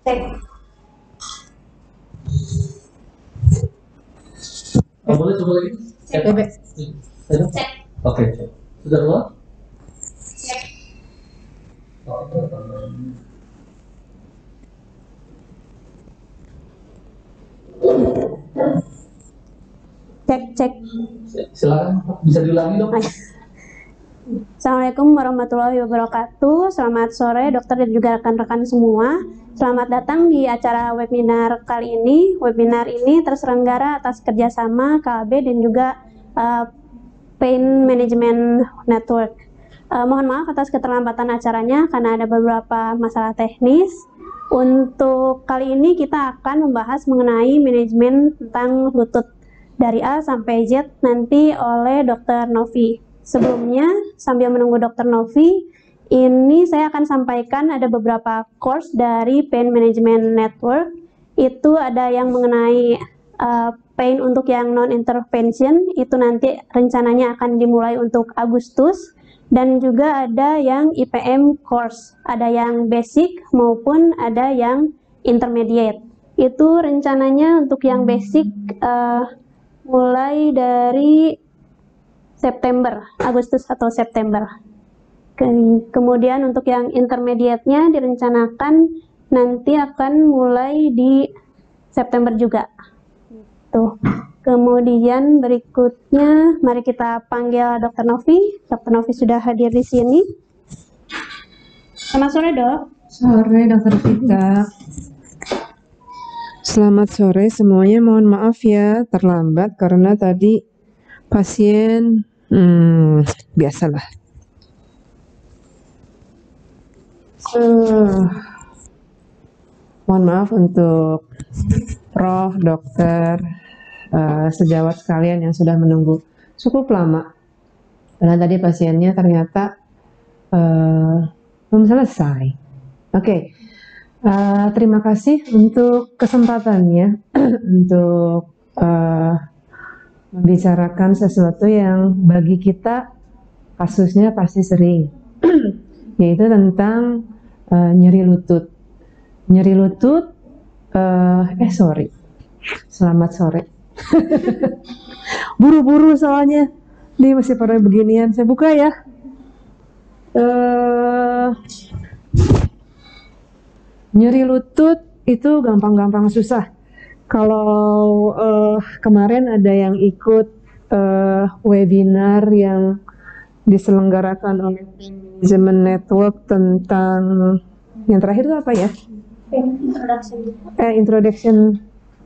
Cek. Boleh coba lagi? Cek. Cek. Oke, cek. Sudah keluar? Cek. Cek. Silakan, bisa diulangi dong. Assalamualaikum warahmatullahi wabarakatuh. Selamat sore dokter dan juga rekan-rekan semua. Selamat datang di acara webinar kali ini. Webinar ini terselenggara atas kerjasama KB dan juga Pain Management Network. Mohon maaf atas keterlambatan acaranya karena ada beberapa masalah teknis. Untuk kali ini kita akan membahas mengenai manajemen tentang lutut dari A sampai Z nanti oleh Dr. Novi. Sebelumnya, sambil menunggu Dr. Novi, ini saya akan sampaikan ada beberapa course dari Pain Management Network. Itu ada yang mengenai pain untuk yang non-intervention, itu nanti rencananya akan dimulai untuk Agustus. Dan juga ada yang IPM course, ada yang basic maupun ada yang intermediate. Itu rencananya untuk yang basic mulai dari September, Agustus atau September. Kemudian untuk yang intermediate-nya direncanakan nanti akan mulai di September juga. Tuh. Kemudian berikutnya mari kita panggil Dr. Novi. Dr. Novi sudah hadir di sini. Selamat sore, Dok. Sore, Dr. Vita. Selamat sore semuanya. Mohon maaf ya terlambat karena tadi pasien biasalah. Mohon maaf untuk Prof, dokter, sejawat sekalian yang sudah menunggu cukup lama. Karena tadi pasiennya ternyata belum selesai. Oke, terima kasih untuk kesempatannya untuk membicarakan sesuatu yang bagi kita kasusnya pasti sering, yaitu tentang nyeri lutut. Nyeri lutut, selamat sore. Buru-buru soalnya, ini masih pada beginian. Saya buka ya. Nyeri lutut itu gampang-gampang susah. Kalau kemarin ada yang ikut webinar yang diselenggarakan oleh Management Network tentang yang terakhir itu apa ya? Introduction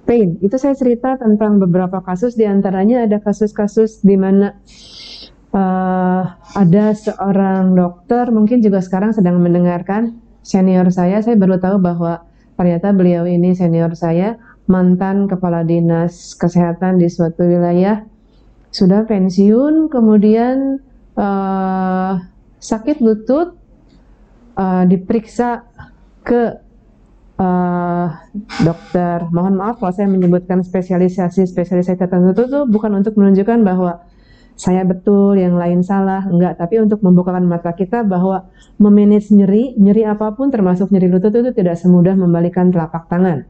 Pain. Itu saya cerita tentang beberapa kasus, diantaranya ada kasus-kasus di mana ada seorang dokter, mungkin juga sekarang sedang mendengarkan, senior saya baru tahu bahwa ternyata beliau ini senior saya, mantan kepala dinas kesehatan di suatu wilayah, sudah pensiun, kemudian sakit lutut, diperiksa ke dokter. Mohon maaf kalau saya menyebutkan spesialisasi tertentu itu bukan untuk menunjukkan bahwa saya betul, yang lain salah, enggak, tapi untuk membukakan mata kita bahwa memanage nyeri apapun termasuk nyeri lutut itu tidak semudah membalikan telapak tangan.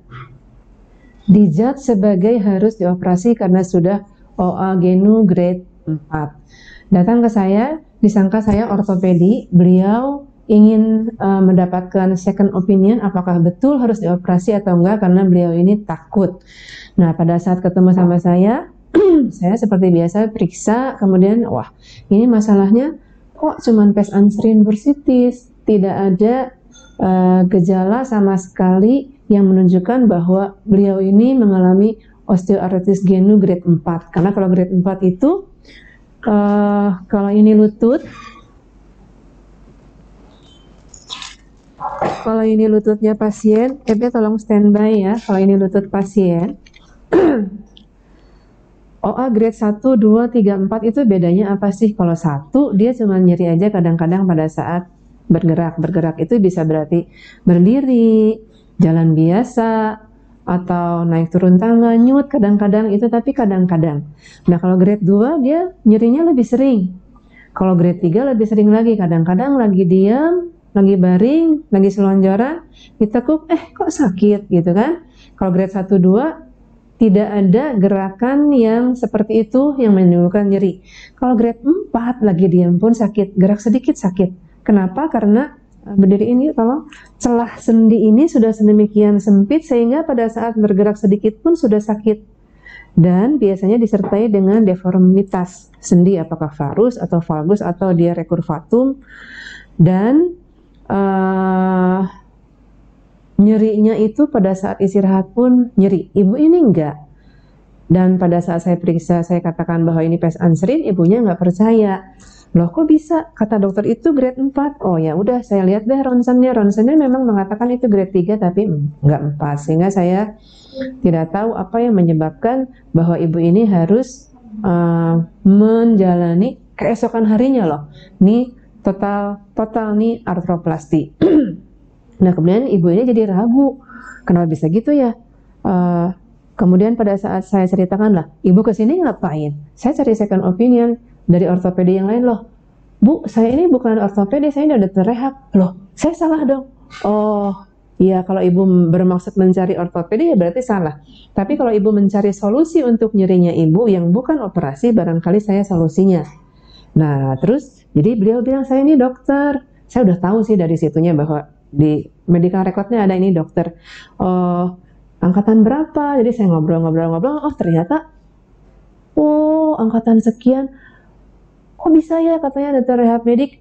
Dijudge sebagai harus dioperasi karena sudah OA genu grade 4. Datang ke saya, disangka saya ortopedi, beliau ingin mendapatkan second opinion apakah betul harus dioperasi atau enggak karena beliau ini takut. Nah, pada saat ketemu sama saya seperti biasa periksa, kemudian wah, ini masalahnya kok cuman pes anserin bursitis, tidak ada gejala sama sekali yang menunjukkan bahwa beliau ini mengalami osteoartritis genu grade 4. Karena kalau grade 4 itu kalau ini lutut, kalau ini lututnya pasien, tolong standby ya. Kalau ini lutut pasien, OA grade 1, 2, 3, 4 itu bedanya apa sih? Kalau 1 dia cuma nyeri aja kadang-kadang pada saat bergerak. Bergerak itu bisa berarti berdiri, jalan biasa, atau naik turun tangga, nyut kadang-kadang itu, tapi kadang-kadang. Nah, kalau grade 2 dia nyerinya lebih sering. Kalau grade 3 lebih sering lagi, kadang-kadang lagi diam, lagi baring, lagi selonjoran, ditekuk, kok sakit gitu kan. Kalau grade 1, 2, tidak ada gerakan yang seperti itu yang menimbulkan nyeri. Kalau grade 4, lagi diam pun sakit, gerak sedikit sakit. Kenapa? Karena berdiri ini, kalau celah sendi ini sudah sedemikian sempit sehingga pada saat bergerak sedikit pun sudah sakit. Dan biasanya disertai dengan deformitas sendi, apakah varus atau valgus atau dia recurvatum, dan nyerinya itu pada saat istirahat pun nyeri. Ibu ini enggak. Dan pada saat saya periksa, saya katakan bahwa ini pes ansrin, ibunya nggak percaya. Loh kok bisa? Kata dokter itu grade 4. Oh ya udah, saya lihat deh ronsennya. Ronsennya memang mengatakan itu grade 3 tapi nggak 4. Sehingga saya tidak tahu apa yang menyebabkan bahwa ibu ini harus menjalani keesokan harinya loh. Nih total nih artroplasti. Nah kemudian ibu ini jadi ragu. Kenapa bisa gitu ya? Kemudian pada saat saya ceritakan lah, ibu kesini ngapain? Saya cari second opinion dari ortopedi yang lain loh. Bu, saya ini bukan ortopedi, saya ini udah terrehab. Loh, saya salah dong. Oh, iya kalau ibu bermaksud mencari ortopedi ya berarti salah. Tapi kalau ibu mencari solusi untuk nyerinya ibu yang bukan operasi, barangkali saya solusinya. Nah, terus jadi beliau bilang, saya ini dokter. Saya udah tahu sih dari situnya bahwa di medical recordnya ada ini dokter. Oh, angkatan berapa? Jadi saya ngobrol-ngobrol. Oh, ternyata angkatan sekian. Kok bisa ya katanya dokter rehab medik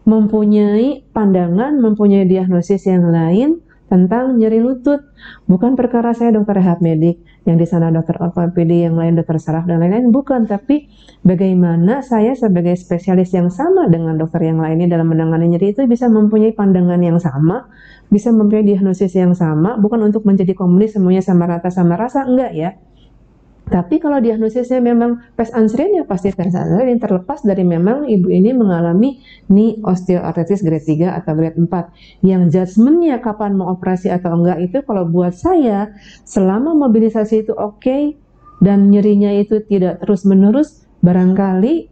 mempunyai pandangan, mempunyai diagnosis yang lain tentang nyeri lutut. Bukan perkara saya dokter rehab medik, yang di sana dokter ortopedi, yang lain dokter saraf dan lain-lain, bukan. Tapi bagaimana saya sebagai spesialis yang sama dengan dokter yang lainnya dalam menangani nyeri itu bisa mempunyai pandangan yang sama, bisa mempunyai diagnosis yang sama, bukan untuk menjadi komunis semuanya sama rata sama rasa, enggak ya. Tapi kalau diagnosisnya memang pes ansrin ya pasti pes ansrin, terlepas dari memang ibu ini mengalami knee osteoarthritis grade 3 atau grade 4. Yang judgementnya kapan mau operasi atau enggak itu kalau buat saya, selama mobilisasi itu oke dan nyerinya itu tidak terus menerus, barangkali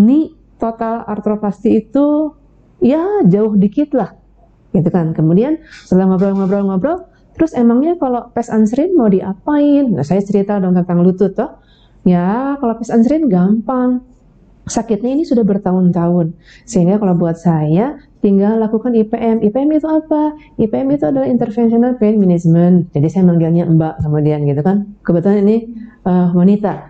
knee total arthroplasty itu ya jauh dikit lah gitu kan. Kemudian setelah ngobrol-ngobrol, terus emangnya kalau pes ansrin mau diapain? Nah, saya cerita dong tentang lutut toh. Ya, kalau pes ansrin gampang. Sakitnya ini sudah bertahun-tahun. Sehingga kalau buat saya tinggal lakukan IPM. IPM itu apa? IPM itu adalah interventional pain management. Jadi saya manggilnya Mbak kemudian gitu kan. Kebetulan ini wanita.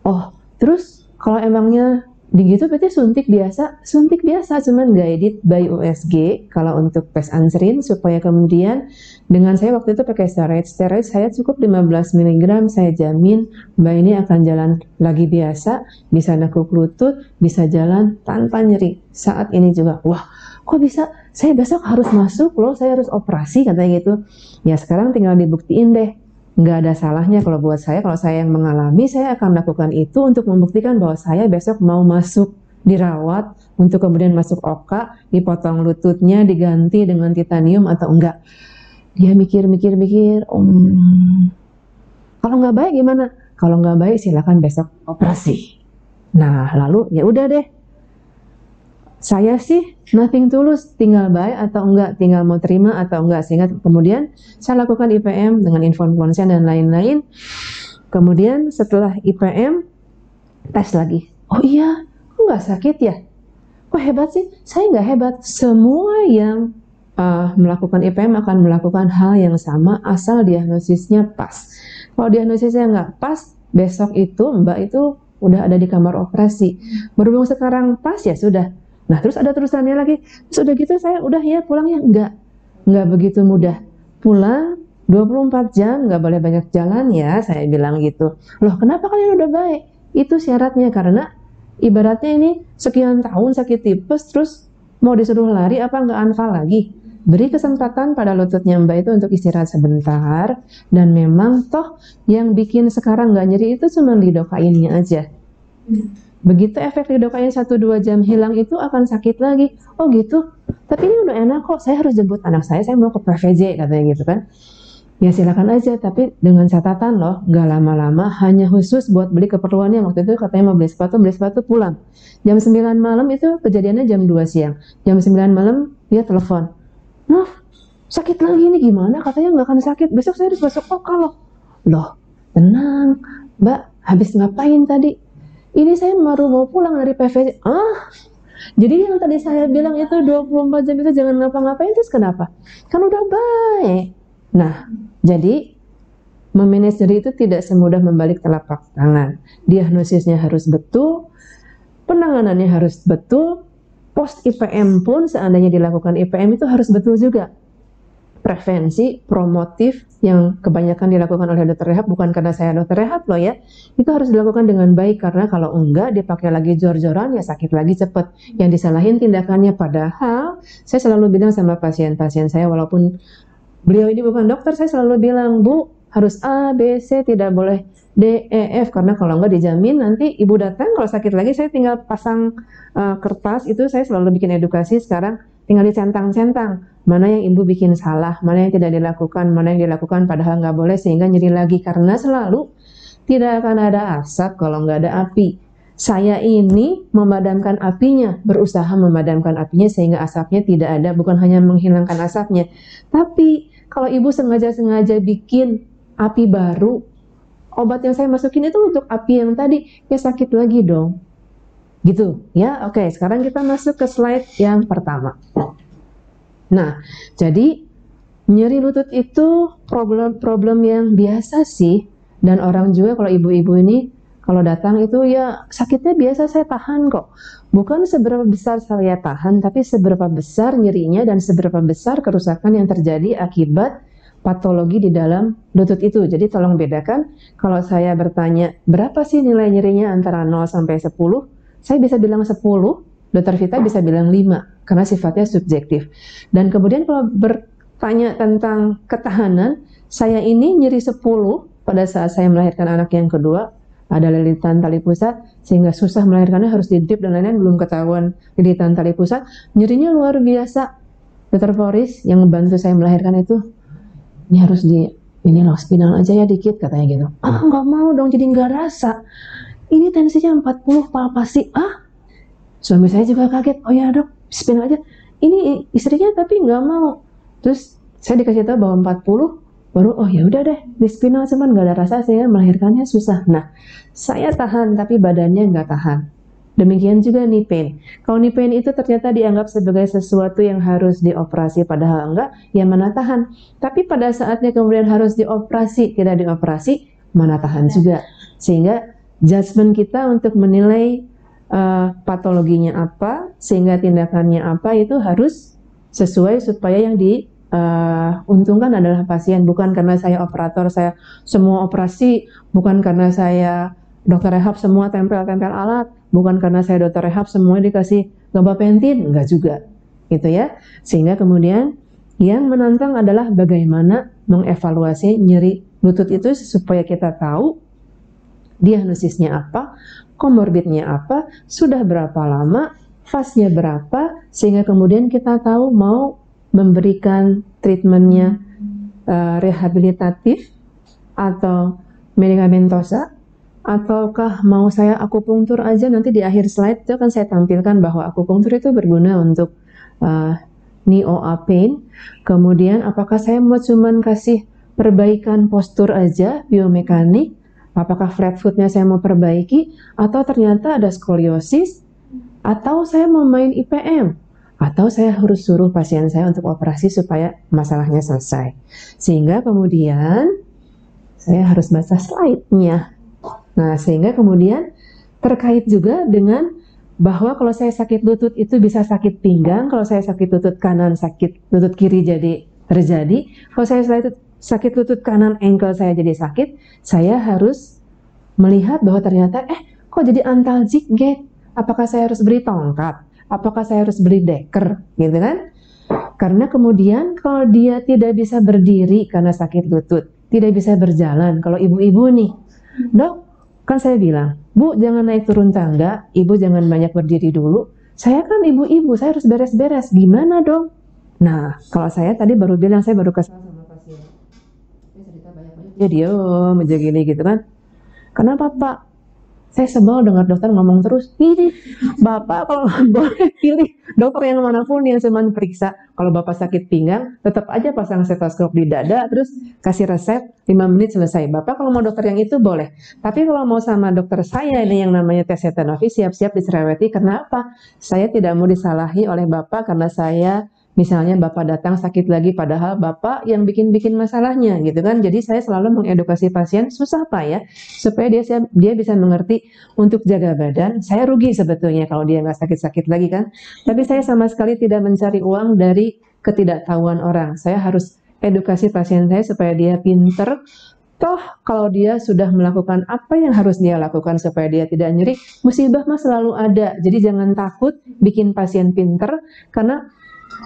Oh, terus kalau emangnya begitu berarti suntik biasa cuman guided by USG kalau untuk pes ansrin, supaya kemudian dengan saya waktu itu pakai steroid saya cukup 15 mg, saya jamin Mbak ini akan jalan lagi biasa, bisa nekuk lutut, bisa jalan tanpa nyeri. Saat ini juga, wah kok bisa, saya besok harus masuk loh, saya harus operasi katanya gitu. Ya sekarang tinggal dibuktiin deh. Nggak ada salahnya kalau buat saya, kalau saya yang mengalami, saya akan melakukan itu untuk membuktikan bahwa saya besok mau masuk dirawat, untuk kemudian masuk oka, dipotong lututnya, diganti dengan titanium atau enggak. Dia mikir, kalau nggak baik gimana? Kalau nggak baik silakan besok operasi. Nah lalu ya udah deh. Saya sih nothing tulus, tinggal baik atau enggak, tinggal mau terima atau enggak. Sehingga kemudian saya lakukan IPM dengan inform konsen dan lain-lain. Kemudian setelah IPM, tes lagi. Oh iya, kok nggak sakit ya? Kok hebat sih? Saya nggak hebat. Semua yang melakukan IPM akan melakukan hal yang sama asal diagnosisnya pas. Kalau diagnosisnya nggak pas, besok itu Mbak itu udah ada di kamar operasi. Berhubung sekarang pas ya sudah. Nah terus ada terusannya lagi, terus udah gitu saya udah ya pulang ya, enggak begitu mudah. Pulang 24 jam, nggak boleh banyak jalan ya, saya bilang gitu. Loh kenapa kalian udah baik? Itu syaratnya, karena ibaratnya ini sekian tahun sakit tipes, terus mau disuruh lari apa nggak anfal lagi? Beri kesempatan pada lututnya Mbak itu untuk istirahat sebentar, dan memang toh yang bikin sekarang nggak nyeri itu cuma lidokainnya aja. Begitu efek lidokain 1-2 jam hilang itu akan sakit lagi. Oh gitu, tapi ini udah enak kok, saya harus jemput anak saya mau ke PVJ katanya gitu kan. ya silakan aja, tapi dengan catatan loh, nggak lama-lama, hanya khusus buat beli keperluannya. Waktu itu katanya mau beli sepatu pulang. Jam 9 malam itu kejadiannya jam 2 siang. Jam 9 malam dia telepon. Nah, sakit lagi nih gimana? Katanya nggak akan sakit, besok saya harus masuk oka loh. Loh, tenang, Mbak, habis ngapain tadi? Ini saya baru mau pulang dari PVJ. Jadi yang tadi saya bilang itu 24 jam itu jangan ngapa-ngapain, terus kenapa? Kan udah baik. Nah, jadi memanage nyeri itu tidak semudah membalik telapak tangan. Diagnosisnya harus betul, penanganannya harus betul, post IPM pun seandainya dilakukan IPM itu harus betul juga. Prevensi, promotif yang kebanyakan dilakukan oleh dokter rehab, bukan karena saya dokter rehab loh ya, itu harus dilakukan dengan baik, karena kalau enggak dipakai lagi jor-joran ya sakit lagi cepet, yang disalahin tindakannya. Padahal saya selalu bilang sama pasien-pasien saya, walaupun beliau ini bukan dokter, saya selalu bilang, Bu, harus A, B, C, tidak boleh D, E, F, karena kalau enggak dijamin nanti ibu datang, kalau sakit lagi saya tinggal pasang kertas, itu saya selalu bikin edukasi sekarang, tinggal dicentang-centang, mana yang ibu bikin salah, mana yang tidak dilakukan, mana yang dilakukan padahal nggak boleh, sehingga nyeri lagi, karena selalu tidak akan ada asap kalau nggak ada api. Saya ini memadamkan apinya, berusaha memadamkan apinya sehingga asapnya tidak ada, bukan hanya menghilangkan asapnya, tapi kalau ibu sengaja-sengaja bikin api baru, obat yang saya masukin itu untuk api yang tadi, ya sakit lagi dong. Gitu ya. Oke, sekarang kita masuk ke slide yang pertama. Nah, jadi nyeri lutut itu problem yang biasa sih, dan orang juga kalau ibu-ibu ini kalau datang itu ya sakitnya biasa saya tahan kok. Bukan seberapa besar saya tahan, tapi seberapa besar nyerinya dan seberapa besar kerusakan yang terjadi akibat patologi di dalam lutut itu. Jadi tolong bedakan, kalau saya bertanya berapa sih nilai nyerinya antara 0 sampai 10, saya bisa bilang 10, Dr. Vita bisa bilang 5, karena sifatnya subjektif. Dan kemudian kalau bertanya tentang ketahanan, saya ini nyeri 10 pada saat saya melahirkan anak yang kedua, ada lilitan tali pusat, sehingga susah melahirkannya, harus didrip dan lain-lain, belum ketahuan lilitan tali pusat, nyerinya luar biasa. Dr. Foris yang membantu saya melahirkan itu, ini harus ini loh spinal aja ya dikit, katanya gitu. Nggak mau dong, jadi nggak rasa. Ini tensinya 40 palpasi. Suami saya juga kaget. Oh ya dok, spinal aja. Ini istrinya tapi nggak mau. Terus saya dikasih tahu bahwa 40, baru oh ya udah deh, di spinal cuman nggak ada rasa sehingga melahirkannya susah. Nah, saya tahan tapi badannya nggak tahan. Demikian juga knee pain. Kalau knee pain itu ternyata dianggap sebagai sesuatu yang harus dioperasi, padahal enggak, ya mana tahan. Tapi pada saatnya kemudian harus dioperasi, tidak dioperasi, mana tahan juga. Sehingga judgement kita untuk menilai patologinya apa, sehingga tindakannya apa, itu harus sesuai supaya yang diuntungkan adalah pasien. Bukan karena saya operator, saya semua operasi, bukan karena saya dokter rehab semua tempel-tempel alat, bukan karena saya dokter rehab semua dikasih gabapentin, enggak juga, gitu ya. Sehingga kemudian yang menantang adalah bagaimana mengevaluasi nyeri lutut itu supaya kita tahu diagnosisnya apa, komorbidnya apa, sudah berapa lama, fase-nya berapa, sehingga kemudian kita tahu mau memberikan treatmentnya rehabilitatif atau medikamentosa, ataukah mau saya akupunktur aja. Nanti di akhir slide itu akan saya tampilkan bahwa akupunktur itu berguna untuk knee OA pain. Kemudian apakah saya mau cuman kasih perbaikan postur aja, biomekanik, apakah flat footnya saya mau perbaiki, atau ternyata ada skoliosis, atau saya mau main IPM, atau saya harus suruh pasien saya untuk operasi supaya masalahnya selesai. Sehingga kemudian saya harus baca slide-nya. Nah, sehingga kemudian terkait juga dengan bahwa kalau saya sakit lutut itu bisa sakit pinggang, kalau saya sakit lutut kanan, sakit lutut kiri jadi terjadi. Kalau saya sakit lutut kanan, ankle saya jadi sakit, saya harus melihat bahwa ternyata kok jadi antalgic gait? Apakah saya harus beli tongkat? Apakah saya harus beli deker? Gitu kan? Karena kemudian kalau dia tidak bisa berdiri karena sakit lutut, tidak bisa berjalan, kalau ibu-ibu nih, dok, kan saya bilang, Bu, jangan naik turun tangga, Ibu jangan banyak berdiri dulu. Saya kan ibu-ibu, saya harus beres-beres. Gimana dong? Nah, kalau saya tadi baru bilang, saya baru kesal sama pasien. dia diem aja gini gitu kan. Kenapa Pak? Saya sebel dengar dokter ngomong terus, ini Bapak kalau boleh pilih dokter yang manapun yang cuma periksa. Kalau Bapak sakit pinggang, tetap aja pasang stetoskop di dada, terus kasih resep, 5 menit selesai. Bapak kalau mau dokter yang itu boleh. Tapi kalau mau sama dokter saya ini yang namanya tes Setanovi, siap-siap dicereweti. Kenapa? Saya tidak mau disalahi oleh Bapak karena saya misalnya Bapak datang sakit lagi padahal Bapak yang bikin masalahnya gitu kan. Jadi saya selalu mengedukasi pasien, susah Pak ya, supaya dia bisa mengerti untuk jaga badan. Saya rugi sebetulnya kalau dia nggak sakit-sakit lagi kan. Tapi saya sama sekali tidak mencari uang dari ketidaktahuan orang. Saya harus edukasi pasien saya supaya dia pinter. Toh kalau dia sudah melakukan apa yang harus dia lakukan supaya dia tidak nyeri, musibah mah selalu ada. Jadi jangan takut bikin pasien pinter, karena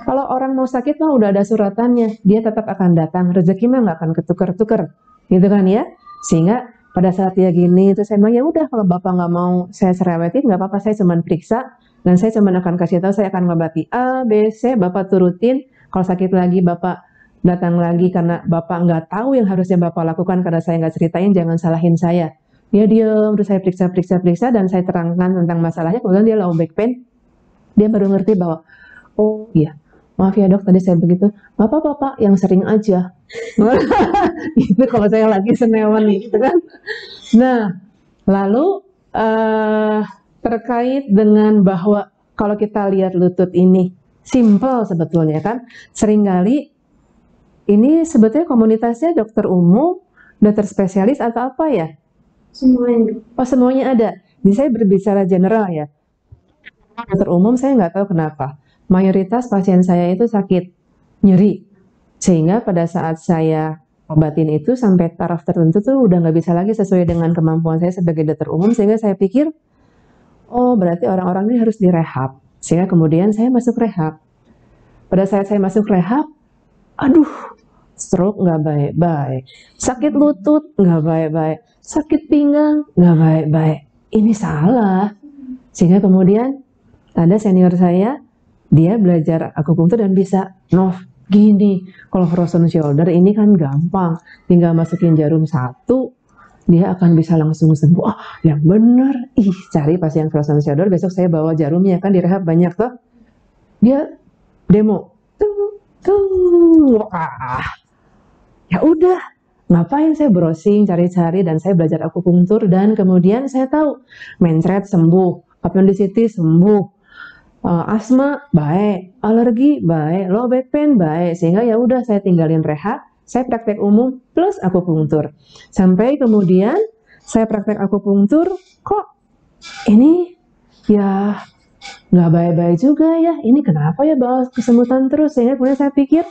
kalau orang mau sakit mah udah ada suratannya, dia tetap akan datang, rezeki mah nggak akan ketuker-tuker, gitu kan ya. Sehingga pada saat dia gini, itu saya bilang ya udah kalau Bapak nggak mau saya cerewetin, nggak apa-apa, saya cuma periksa, dan saya cuma akan kasih tahu, saya akan ngobati A, B, C, Bapak turutin, kalau sakit lagi Bapak datang lagi karena Bapak nggak tahu yang harusnya Bapak lakukan karena saya nggak ceritain, jangan salahin saya. Dia diem, terus saya periksa, dan saya terangkan tentang masalahnya, kemudian dia low back pain, dia baru ngerti bahwa oh iya, maaf ya dok, tadi saya begitu. Nggak apa-apa Pak, yang sering aja. Itu kalau saya lagi senewan gitu kan. Nah, lalu terkait dengan bahwa kalau kita lihat lutut ini, simple sebetulnya kan. Seringkali ini sebetulnya komunitasnya dokter umum, dokter spesialis atau apa ya? Semuanya. Oh semuanya ada. Jadi saya berbicara general ya. Dokter umum saya nggak tahu kenapa. Mayoritas pasien saya itu sakit nyeri, sehingga pada saat saya obatin itu sampai taraf tertentu tuh udah nggak bisa lagi sesuai dengan kemampuan saya sebagai dokter umum, sehingga saya pikir oh berarti orang-orang ini harus direhab, sehingga kemudian saya masuk rehab. Pada saat saya masuk rehab, aduh, stroke nggak baik-baik, sakit lutut nggak baik-baik, sakit pinggang nggak baik-baik, ini salah. Sehingga kemudian ada senior saya, dia belajar akupunktur dan bisa, Nov, gini, kalau frozen shoulder ini kan gampang, tinggal masukin jarum 1, dia akan bisa langsung sembuh. Ah, yang bener, cari pasien frozen shoulder, besok saya bawa jarumnya, kan di rehab banyak tuh. Dia demo, wah, ya udah, ngapain saya browsing, cari-cari, dan saya belajar akupunktur, dan kemudian saya tahu, mencret sembuh, appendicitis sembuh, asma baik, alergi baik, low back pain baik, sehingga ya udah saya tinggalin rehab, saya praktek umum plus akupunktur. Sampai kemudian saya praktek akupunktur, kok ini ya nggak baik-baik juga ya, ini kenapa ya bawa kesemutan terus, sehingga kemudian saya pikir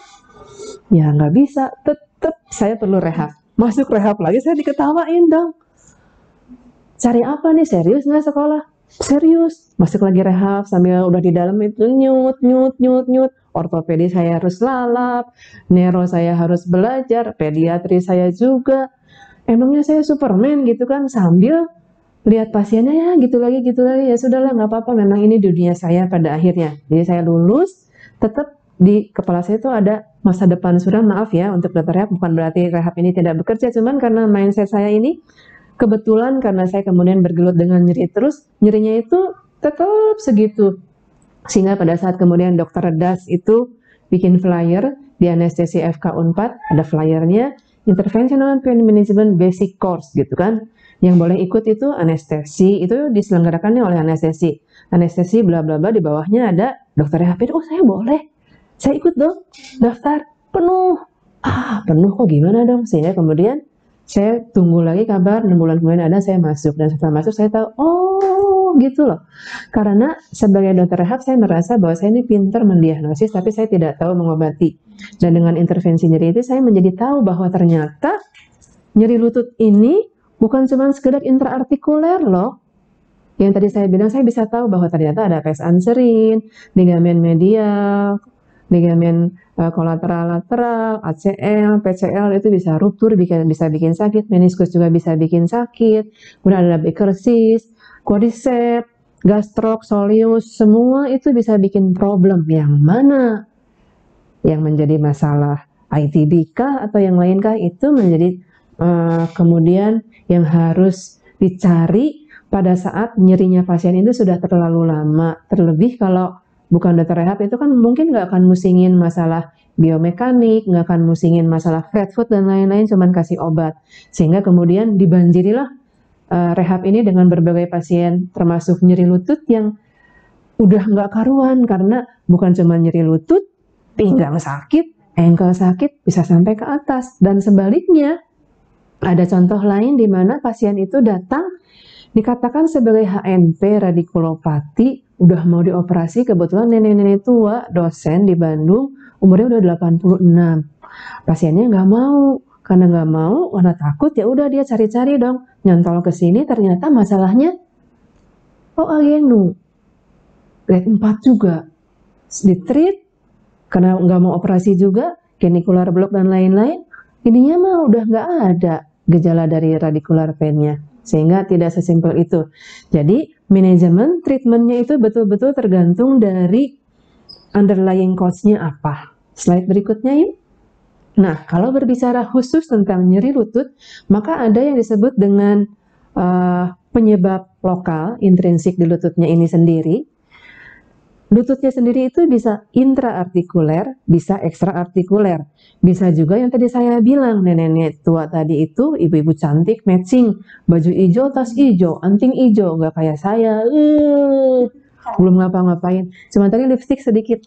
ya nggak bisa, tetap saya perlu rehab. Masuk rehab lagi saya diketawain dong. Cari apa nih, serius nggak sekolah? Serius, masuk lagi rehab sambil udah di dalam itu nyut. Ortopedi saya harus lalap, neuro saya harus belajar, pediatri saya juga. Emangnya saya Superman gitu kan, sambil lihat pasiennya ya gitu lagi, ya sudahlah nggak apa-apa, memang ini dunia saya pada akhirnya. Jadi saya lulus, tetap di kepala saya itu ada masa depan sudah, maaf ya untuk dokter rehab, bukan berarti rehab ini tidak bekerja, cuman karena mindset saya ini, kebetulan karena saya kemudian bergelut dengan nyeri terus, nyerinya itu tetap segitu. Sehingga pada saat kemudian dokter Das itu bikin flyer di anestesi FK Unpad, ada flyernya, Interventional Pain Management Basic Course gitu kan. Yang boleh ikut itu anestesi, itu diselenggarakannya oleh anestesi. Anestesi bla bla bla, di bawahnya ada dokter rehab. Oh saya boleh, saya ikut dong, daftar, penuh. Penuh kok gimana dong? Sehingga kemudian saya tunggu lagi kabar, 6 bulan kemudian ada, saya masuk. Dan setelah masuk saya tahu, oh gitu loh. Karena sebagai dokter rehab saya merasa bahwa saya ini pintar mendiagnosis, tapi saya tidak tahu mengobati. Dan dengan intervensi nyeri itu saya menjadi tahu bahwa ternyata nyeri lutut ini bukan cuma sekedar intraartikuler loh. Yang tadi saya bilang, saya bisa tahu bahwa ternyata ada pes anserin, ligamen medial, ligamen kolateral-lateral, ACL, PCL itu bisa ruptur, bisa bikin sakit, meniskus juga bisa bikin sakit, kemudian ada Baker cyst, quadriceps, gastrok, soleus, semua itu bisa bikin problem. Yang mana yang menjadi masalah ITB kah atau yang lain kah, itu menjadi kemudian yang harus dicari pada saat nyerinya pasien itu sudah terlalu lama. Terlebih kalau bukan dokter rehab itu kan mungkin nggak akan musingin masalah biomekanik, nggak akan musingin masalah flat foot dan lain-lain, cuman kasih obat. Sehingga kemudian dibanjirilah rehab ini dengan berbagai pasien, termasuk nyeri lutut yang udah nggak karuan, karena bukan cuma nyeri lutut, pinggang sakit, ankle sakit, bisa sampai ke atas. Dan sebaliknya, ada contoh lain di mana pasien itu datang dikatakan sebagai HNP radikulopati, udah mau dioperasi, kebetulan nenek-nenek tua, dosen di Bandung, umurnya udah 86. Pasiennya nggak mau, karena nggak mau, karena takut, ya udah dia cari-cari dong, nyantol ke sini, ternyata masalahnya agenu, grade 4 juga, ditreat, karena nggak mau operasi juga, genicular block dan lain-lain, ininya mah udah nggak ada gejala dari radicular pain-nya, sehingga tidak sesimpel itu. Jadi manajemen treatmentnya itu betul-betul tergantung dari underlying cause-nya apa. Slide berikutnya yuk. Nah, kalau berbicara khusus tentang nyeri lutut, maka ada yang disebut dengan penyebab lokal intrinsik di lututnya ini sendiri. Lututnya sendiri itu bisa intraartikuler, bisa ekstraartikuler. Bisa juga yang tadi saya bilang, nenek-nenek tua tadi itu, ibu-ibu cantik, matching, baju hijau, tas hijau, anting hijau, nggak kayak saya, belum ngapa-ngapain, cuma tadi lipstick sedikit.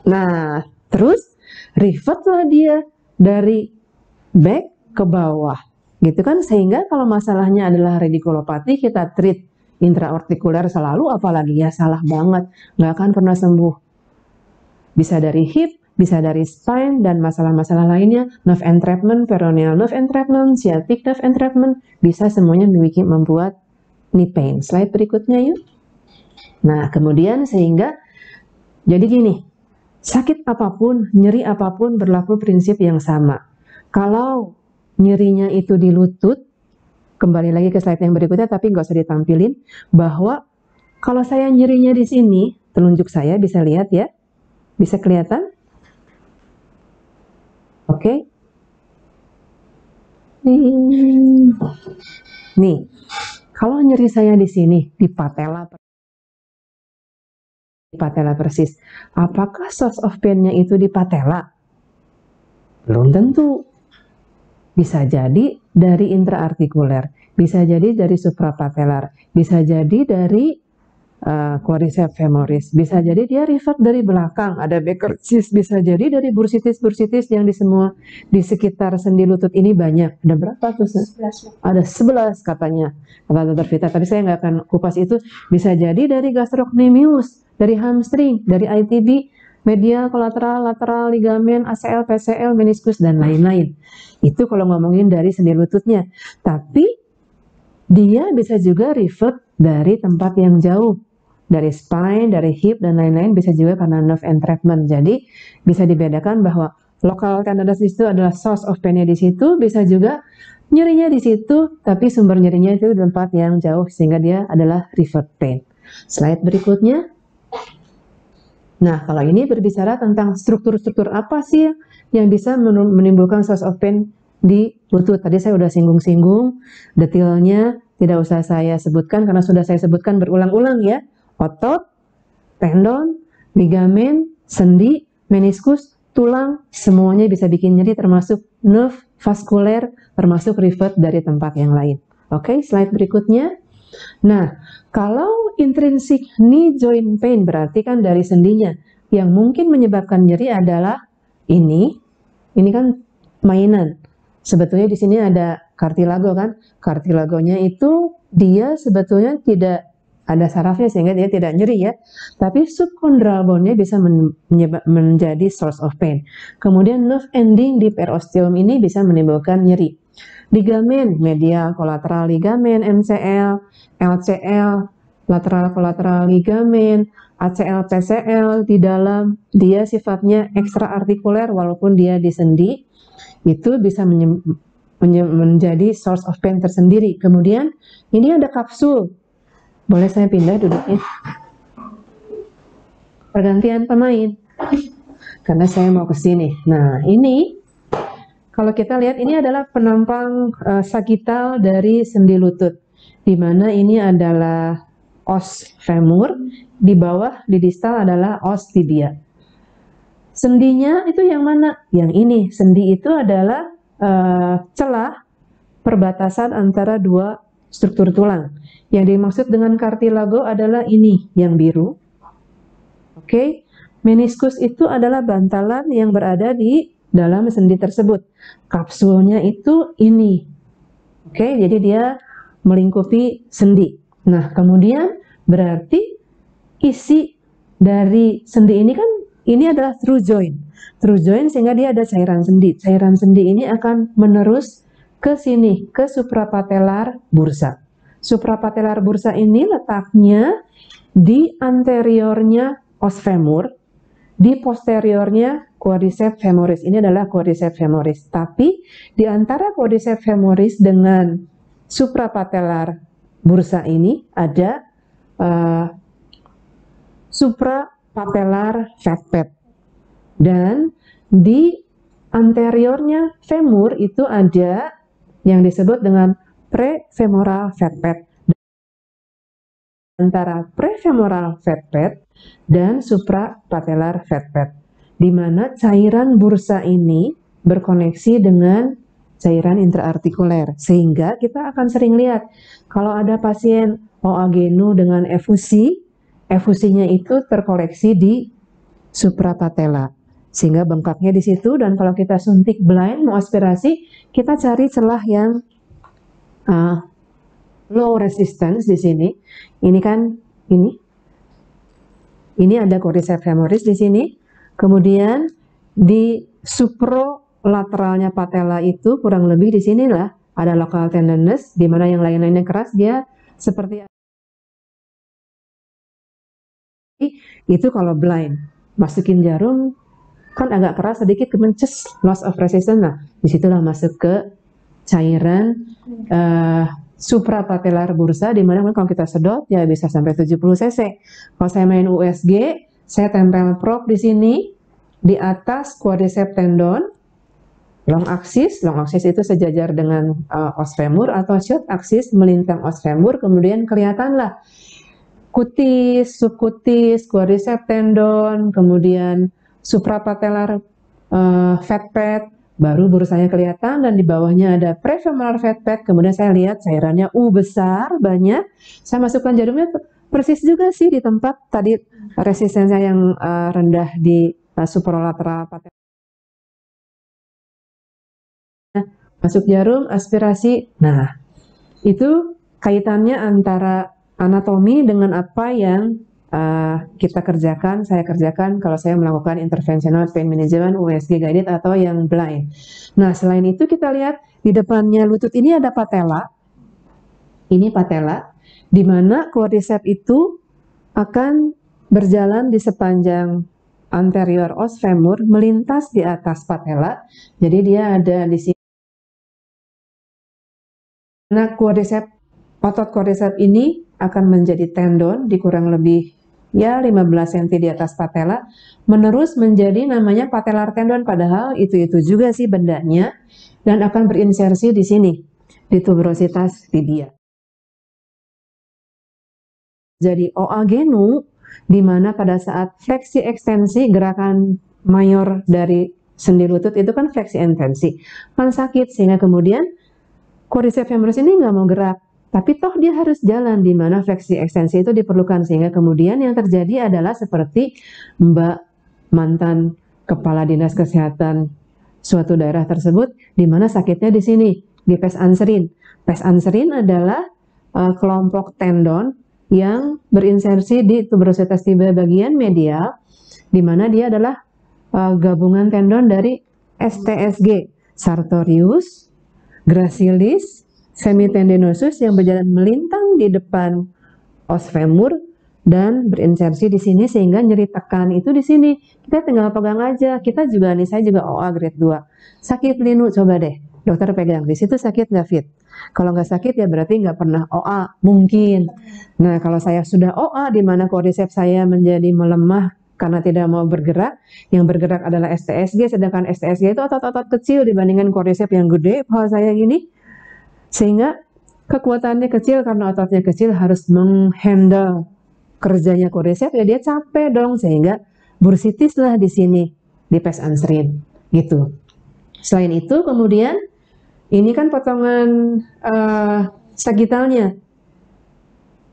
Nah, terus revert lah dia dari back ke bawah, gitu kan, sehingga kalau masalahnya adalah radikulopati, kita treat intraartikuler selalu, apalagi ya salah banget, nggak akan pernah sembuh. Bisa dari hip, bisa dari spine, dan masalah-masalah lainnya, nerve entrapment, peroneal nerve entrapment, sciatic nerve entrapment, bisa semuanya membuat knee pain. Slide berikutnya yuk. Nah, kemudian sehingga, jadi gini, sakit apapun, nyeri apapun berlaku prinsip yang sama. Kalau nyerinya itu di lutut, kembali lagi ke slide yang berikutnya, tapi nggak usah ditampilin, bahwa kalau saya nyerinya di sini, telunjuk saya bisa lihat ya, bisa kelihatan? Oke. Nih, kalau nyeri saya di sini, di patella persis, apakah source of pain-nya itu di patella? Belum tentu. Bisa jadi dari intraartikuler, bisa jadi dari suprapatellar, bisa jadi dari quadriceps femoris, bisa jadi dia revert dari belakang, ada Becker cyst, bisa jadi dari bursitis yang di sekitar sendi lutut ini banyak. Ada berapa tuh? 11. Ada 11 katanya, kata Dr. Vita, tapi saya nggak akan kupas itu. Bisa jadi dari gastrocnemius, dari hamstring, dari ITB, medial, kolateral, lateral, ligamen, ACL, PCL, meniskus, dan lain-lain. Itu kalau ngomongin dari sendi lututnya. Tapi dia bisa juga revert dari tempat yang jauh, dari spine, dari hip, dan lain-lain, bisa juga karena nerve entrapment. Jadi bisa dibedakan bahwa local tendonitis itu adalah source of pain-nya di situ, bisa juga nyerinya di situ, tapi sumber nyerinya itu di tempat yang jauh, sehingga dia adalah revert pain. Slide berikutnya. Nah, kalau ini berbicara tentang struktur-struktur apa sih yang bisa menimbulkan source of pain di lutut. Tadi saya udah singgung-singgung, detailnya tidak usah saya sebutkan karena sudah saya sebutkan berulang-ulang ya. Otot, tendon, ligamen, sendi, meniskus, tulang, semuanya bisa bikin nyeri, termasuk nerve, vaskuler, termasuk revert dari tempat yang lain. Oke, slide berikutnya. Nah, kalau intrinsic knee joint pain berarti kan dari sendinya. Yang mungkin menyebabkan nyeri adalah ini kan mainan. Sebetulnya di sini ada cartilago kan. Cartilagonya itu dia sebetulnya tidak ada sarafnya sehingga dia tidak nyeri ya. Tapi subchondral bone-nya bisa menjadi source of pain. Kemudian nerve ending di perosteum ini bisa menimbulkan nyeri. Ligamen, medial kolateral ligamen, MCL, LCL, lateral kolateral ligamen, ACL, PCL di dalam, dia sifatnya ekstraartikuler walaupun dia di sendi, itu bisa menjadi source of pain tersendiri. Kemudian ini ada kapsul, boleh saya pindah duduknya? Pergantian pemain, karena saya mau ke sini. Nah ini Kalau kita lihat ini adalah penampang sagital dari sendi lutut, di mana ini adalah os femur, di bawah di distal adalah os tibia. Sendinya itu yang mana? Yang ini. Sendi itu adalah celah perbatasan antara dua struktur tulang. Yang dimaksud dengan cartilago adalah ini yang biru. Oke. Meniskus itu adalah bantalan yang berada di dalam sendi tersebut. Kapsulnya itu ini. Oke, jadi dia melingkupi sendi. Nah, kemudian berarti isi dari sendi ini kan ini adalah through joint. Through joint sehingga dia ada cairan sendi. Cairan sendi ini akan menerus ke sini, ke suprapatelar bursa. Suprapatelar bursa ini letaknya di anteriornya os femur, di posteriornya quadriceps femoris. Ini adalah quadriceps femoris. Tapi di antara quadriceps femoris dengan suprapatelar bursa ini ada suprapatelar fat pad. Dan di anteriornya femur itu ada yang disebut dengan prefemoral fat pad. Antara prefemoral fat pad dan suprapatelar fat pad, di mana cairan bursa ini berkoneksi dengan cairan intraartikuler, sehingga kita akan sering lihat kalau ada pasien OA genu dengan efusi, efusinya itu terkoleksi di suprapatella, sehingga bengkaknya di situ. Dan kalau kita suntik blind mau aspirasi, kita cari celah yang low resistance di sini. Ini kan ini ada quadriceps femoris di sini. Kemudian di suprolateralnya patella itu kurang lebih di sinilah ada local tenderness, di mana yang lain-lainnya keras, dia seperti itu kalau blind. Masukin jarum kan agak keras sedikit, kemences, loss of resistance. Nah, disitulah masuk ke cairan suprapatelar bursa, di mana kalau kita sedot ya bisa sampai 70 cc. Kalau saya main USG, saya tempel probe di sini di atas quadriceps tendon long axis itu sejajar dengan os femur, atau short axis melintang os femur. Kemudian kelihatanlah kutis, subkutis, quadriceps tendon, kemudian suprapatelar fat pad, baru bursanya kelihatan, dan di bawahnya ada prefemoral fat pad. Kemudian saya lihat cairannya besar, banyak. Saya masukkan jarumnya persis juga sih di tempat tadi resistensinya yang rendah di supralateral patella. Masuk jarum, aspirasi. Nah, itu kaitannya antara anatomi dengan apa yang kita kerjakan, saya kerjakan kalau saya melakukan interventional pain management USG guided atau yang blind. Nah, selain itu kita lihat di depannya lutut ini ada patella. Ini patella, di mana quadriceps itu akan berjalan di sepanjang anterior os femur, melintas di atas patella. Jadi dia ada di sini. Nah, quadriceps, otot quadriceps ini akan menjadi tendon di kurang lebih ya 15 cm di atas patella, menerus menjadi namanya patellar tendon, padahal itu juga sih bendanya, dan akan berinsersi di sini di tuberositas tibia. Jadi OA genu, di mana pada saat fleksi ekstensi gerakan mayor dari sendi lutut itu kan fleksi ekstensi, kan sakit, sehingga kemudian quadriceps femoris ini nggak mau gerak. Tapi toh dia harus jalan, di mana fleksi ekstensi itu diperlukan, sehingga kemudian yang terjadi adalah seperti Mbak mantan kepala dinas kesehatan suatu daerah tersebut, di mana sakitnya di sini, di pes anserin. Pes anserin adalah kelompok tendon yang berinsersi di tuberositas tibia bagian medial, di mana dia adalah gabungan tendon dari STSG, sartorius, gracilis, semitendinosus yang berjalan melintang di depan os femur dan berinsersi di sini, sehingga nyeri tekan itu di sini. Kita tinggal pegang aja. Kita juga nih, saya juga OA grade 2. Sakit linu, coba deh dokter pegang. Di situ sakit nggak fit? Kalau nggak sakit ya berarti nggak pernah OA, mungkin. Nah, kalau saya sudah OA di mana quadriceps saya menjadi melemah karena tidak mau bergerak. Yang bergerak adalah STSG, sedangkan STSG itu otot-otot kecil dibandingkan quadriceps yang gede, paha saya gini. Sehingga kekuatannya kecil karena ototnya kecil, harus menghandle kerjanya quadriceps, ya dia capek dong, sehingga bursitis lah di sini di pes ansrin gitu. Selain itu kemudian ini kan potongan sagittalnya,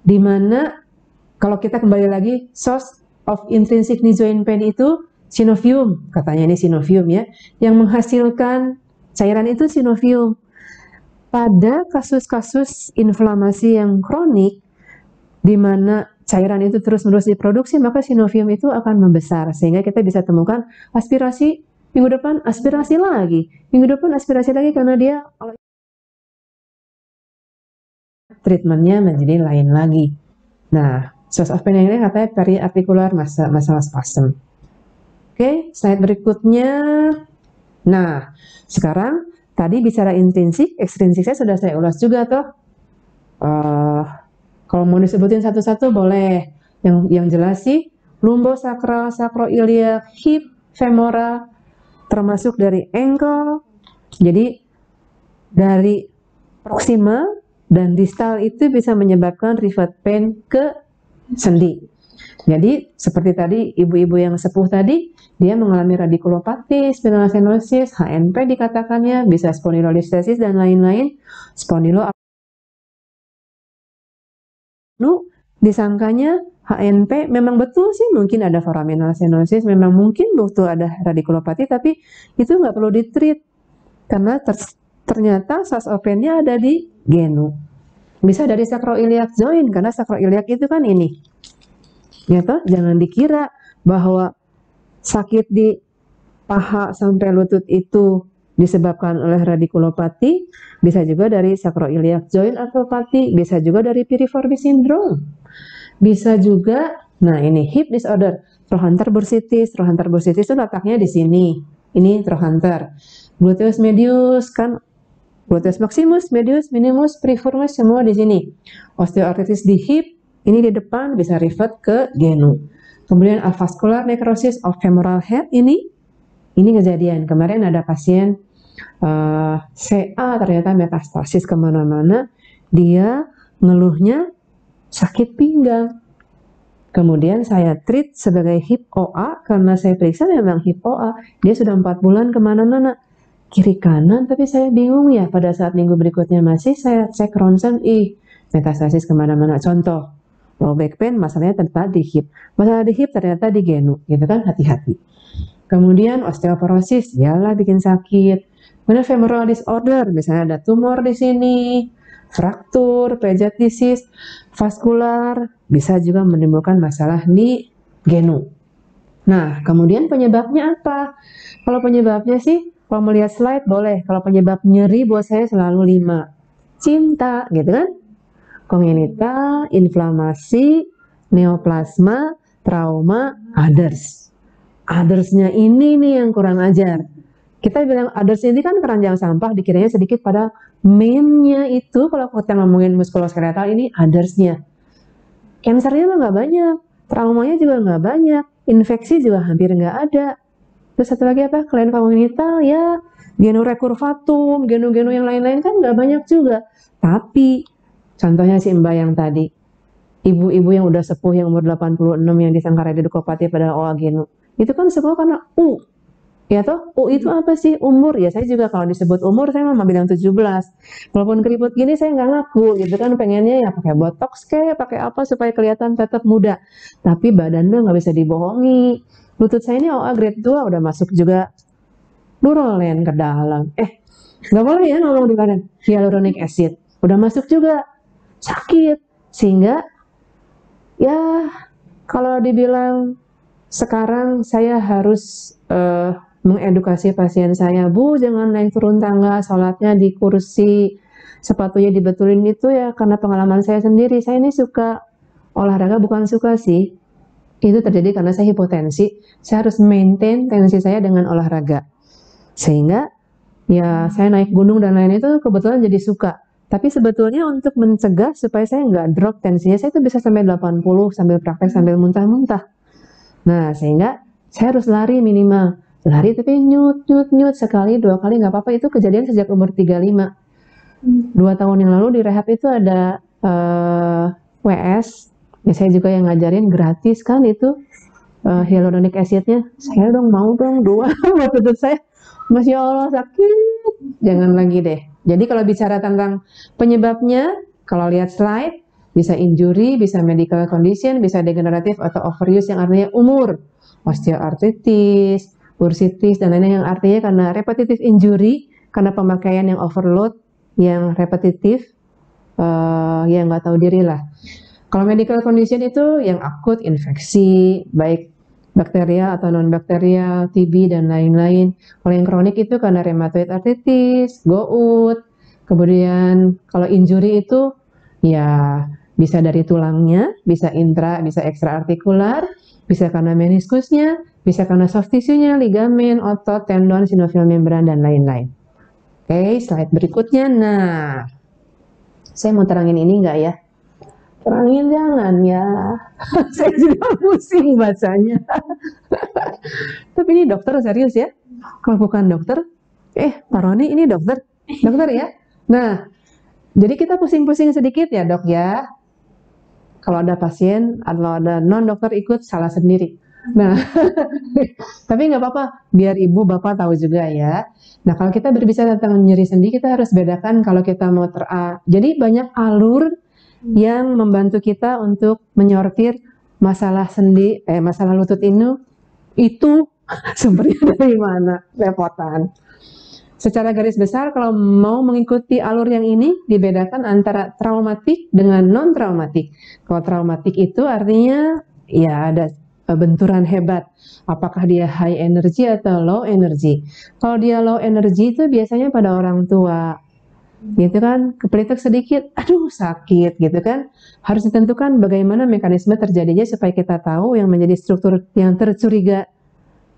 dimana kalau kita kembali lagi source of intrinsic knee joint pain itu synovium, katanya ini synovium ya, yang menghasilkan cairan itu synovium. Pada kasus-kasus inflamasi yang kronik, di mana cairan itu terus-menerus diproduksi, maka synovium itu akan membesar, sehingga kita bisa temukan aspirasi, minggu depan aspirasi lagi, minggu depan aspirasi lagi, karena dia treatmentnya menjadi lain lagi. Nah, source of pain yang ini katanya periarticular masalah spasm. Oke, slide berikutnya. Nah, sekarang tadi bicara intrinsik, ekstrinsik saya sudah saya ulas juga toh. Kalau mau disebutin satu-satu boleh. Yang jelas sih lumbosakral, sacroiliac, hip, femoral, termasuk dari ankle. Jadi dari proximal dan distal itu bisa menyebabkan rivert pain ke sendi. Jadi seperti tadi ibu-ibu yang sepuh tadi, dia mengalami radikulopati, spinal stenosis, HNP dikatakannya, bisa spondylolisthesis dan lain-lain. Disangkanya HNP, memang betul sih mungkin ada foraminal stenosis, memang mungkin betul ada radikulopati, tapi itu nggak perlu ditreat karena ternyata source of pain-nya ada di genu. Bisa dari sacroiliac joint, karena sacroiliac itu kan ini. Ya toh, jangan dikira bahwa sakit di paha sampai lutut itu disebabkan oleh radikulopati, bisa juga dari sacroiliac joint arthropathy, bisa juga dari piriformis syndrome, bisa juga, nah ini hip disorder, trochanter bursitis itu letaknya di sini, ini trochanter, gluteus medius kan, gluteus maximus, medius, minimus, piriformis semua di sini, osteoarthritis di hip, ini di depan bisa revert ke genu. Kemudian avascular necrosis of femoral head ini kejadian. Kemarin ada pasien CA ternyata metastasis kemana-mana. Dia ngeluhnya sakit pinggang. Kemudian saya treat sebagai hip OA karena saya periksa memang hip OA. Dia sudah 4 bulan kemana-mana. Kiri kanan tapi saya bingung ya. Pada saat minggu berikutnya masih saya cek ronsen. Metastasis kemana-mana. Contoh. Low back pain masalahnya ternyata di hip, masalah di hip ternyata di genu, gitu kan, hati-hati. Kemudian osteoporosis, yalah bikin sakit. Kemudian femoral disorder, misalnya ada tumor di sini, fraktur, pejatisis, vaskular, bisa juga menimbulkan masalah di genu. Nah, kemudian penyebabnya apa? Kalau penyebabnya sih, kalau melihat slide boleh. Kalau penyebab nyeri buat saya selalu 5. Cinta, gitu kan? Kongenital, inflamasi, neoplasma, trauma, others. Others-nya ini nih yang kurang ajar. Kita bilang others ini kan keranjang sampah, dikiranya sedikit, pada main-nya itu kalau kita ngomongin muskuloskeletal ini others-nya. Cancer-nya nggak banyak, traumanya juga nggak banyak, infeksi juga hampir nggak ada. Terus satu lagi apa? Klien kongenital ya, genu recurvatum, genu-genu yang lain-lain kan nggak banyak juga. Tapi contohnya si Mbak yang tadi, ibu-ibu yang udah sepuh yang umur 86 yang disangka radikulopati padahal OA genu. Itu kan semua karena U. Ya toh, U itu apa sih? Umur. Ya saya juga kalau disebut umur saya mah bilang 17. Walaupun keriput gini saya nggak ngaku gitu kan, pengennya ya pakai botox kayak pakai apa supaya kelihatan tetap muda. Tapi badan mah nggak bisa dibohongi. Lutut saya ini OA grade 2 udah masuk juga Durolane ke dalam. Nggak boleh ya ngomong di badan. Hyaluronic acid udah masuk juga. Sakit, sehingga ya kalau dibilang sekarang saya harus mengedukasi pasien saya, Bu jangan naik turun tangga, sholatnya di kursi, sepatunya dibetulin, itu ya karena pengalaman saya sendiri. Saya ini suka olahraga, bukan suka sih, itu terjadi karena saya hipotensi, saya harus maintain tensi saya dengan olahraga, sehingga ya saya naik gunung dan lain itu kebetulan jadi suka. Tapi sebetulnya untuk mencegah supaya saya nggak drop tensinya, saya itu bisa sampai 80 sambil praktek sambil muntah-muntah. Nah, sehingga saya harus lari minimal. Lari tapi nyut, sekali, 2 kali nggak apa-apa. Itu kejadian sejak umur 35. 2 tahun yang lalu di rehab itu ada WS. Ya, saya juga yang ngajarin gratis kan itu hyaluronic acidnya. Saya mau dong 2 buat tutut saya. Masya Allah sakit. Jangan lagi deh. Jadi kalau bicara tentang penyebabnya, kalau lihat slide, bisa injury, bisa medical condition, bisa degeneratif atau overuse yang artinya umur, osteoartritis, bursitis, dan lainnya yang artinya karena repetitive injury, karena pemakaian yang overload, yang repetitif, yang nggak tahu diri lah. Kalau medical condition itu yang akut, infeksi, baik bakterial atau non-bakterial, TB, dan lain-lain. Kalau yang kronik itu karena rheumatoid arthritis, gout. Kemudian kalau injury itu ya bisa dari tulangnya, bisa intra, bisa ekstraartikular, bisa karena meniskusnya, bisa karena soft tissue-nya, ligamen, otot, tendon, sinovial membran, dan lain-lain. Oke, slide berikutnya. Nah, saya mau terangin ini enggak ya? Terangin jangan ya. Saya juga pusing bacanya. Tapi ini dokter serius ya. Kalau bukan dokter, Pak Roni ini dokter. Dokter ya. Nah, jadi kita pusing-pusing sedikit ya dok ya. Kalau ada pasien atau ada non-dokter ikut salah sendiri. Nah, tapi nggak apa-apa, biar ibu bapak tahu juga ya. Nah, kalau kita berbicara tentang nyeri sendi, kita harus bedakan kalau kita mau jadi banyak alur yang membantu kita untuk menyortir masalah sendi, masalah lutut ini itu sumbernya dari mana, repotan. Secara garis besar, kalau mau mengikuti alur yang ini, dibedakan antara traumatik dengan non-traumatik. Kalau traumatik itu artinya, ya ada benturan hebat. Apakah dia high energy atau low energy. Kalau dia low energy itu biasanya pada orang tua. Gitu kan, kepelitek sedikit, aduh sakit gitu kan. Harus ditentukan bagaimana mekanisme terjadinya supaya kita tahu yang menjadi struktur yang tercuriga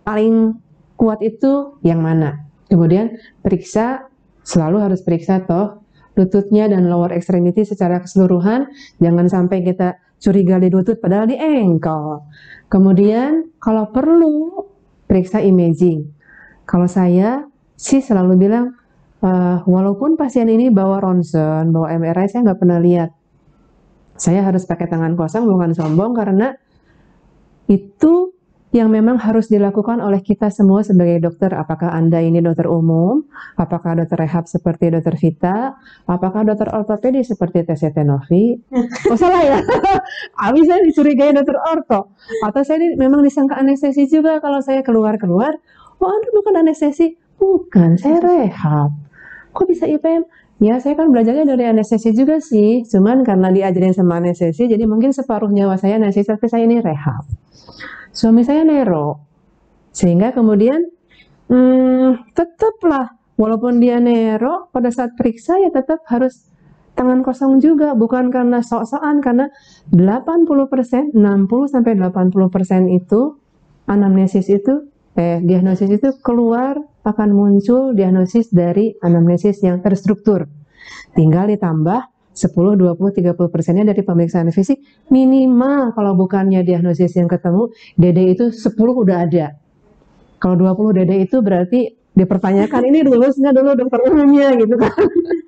paling kuat itu yang mana. Kemudian periksa, selalu harus periksa toh lututnya dan lower extremity secara keseluruhan. Jangan sampai kita curiga di lutut padahal di ankle. Kemudian kalau perlu periksa imaging. Kalau saya sih selalu bilang walaupun pasien ini bawa ronsen, bawa MRI, saya nggak pernah lihat. Saya harus pakai tangan kosong, bukan sombong, karena itu yang memang harus dilakukan oleh kita semua sebagai dokter. Apakah Anda ini dokter umum, apakah dokter rehab seperti dokter Vita, apakah dokter ortopedi seperti TCT Novi. Oh salah ya, abis saya dicurigai dokter orto, atau saya memang disangka anestesi juga kalau saya keluar-keluar. Oh Anda bukan anestesi? Bukan, saya rehab. Kok bisa IPM? Ya saya kan belajarnya dari anestesi juga sih, cuman karena diajarin sama anestesi, jadi mungkin separuh nyawa saya anestesi, tapi saya ini rehab. Suami saya nero, sehingga kemudian tetaplah walaupun dia nero, pada saat periksa ya tetap harus tangan kosong juga, bukan karena sok-sokan, karena 80%, 60-80% itu anamnesis itu, diagnosis itu keluar akan muncul diagnosis dari anamnesis yang terstruktur. Tinggal ditambah 10, 20, 30%-nya dari pemeriksaan fisik, minimal kalau bukannya diagnosis yang ketemu, DD itu 10 udah ada. Kalau 20 DD itu berarti dipertanyakan, ini lulus nggak dulu dokter umumnya gitu kan.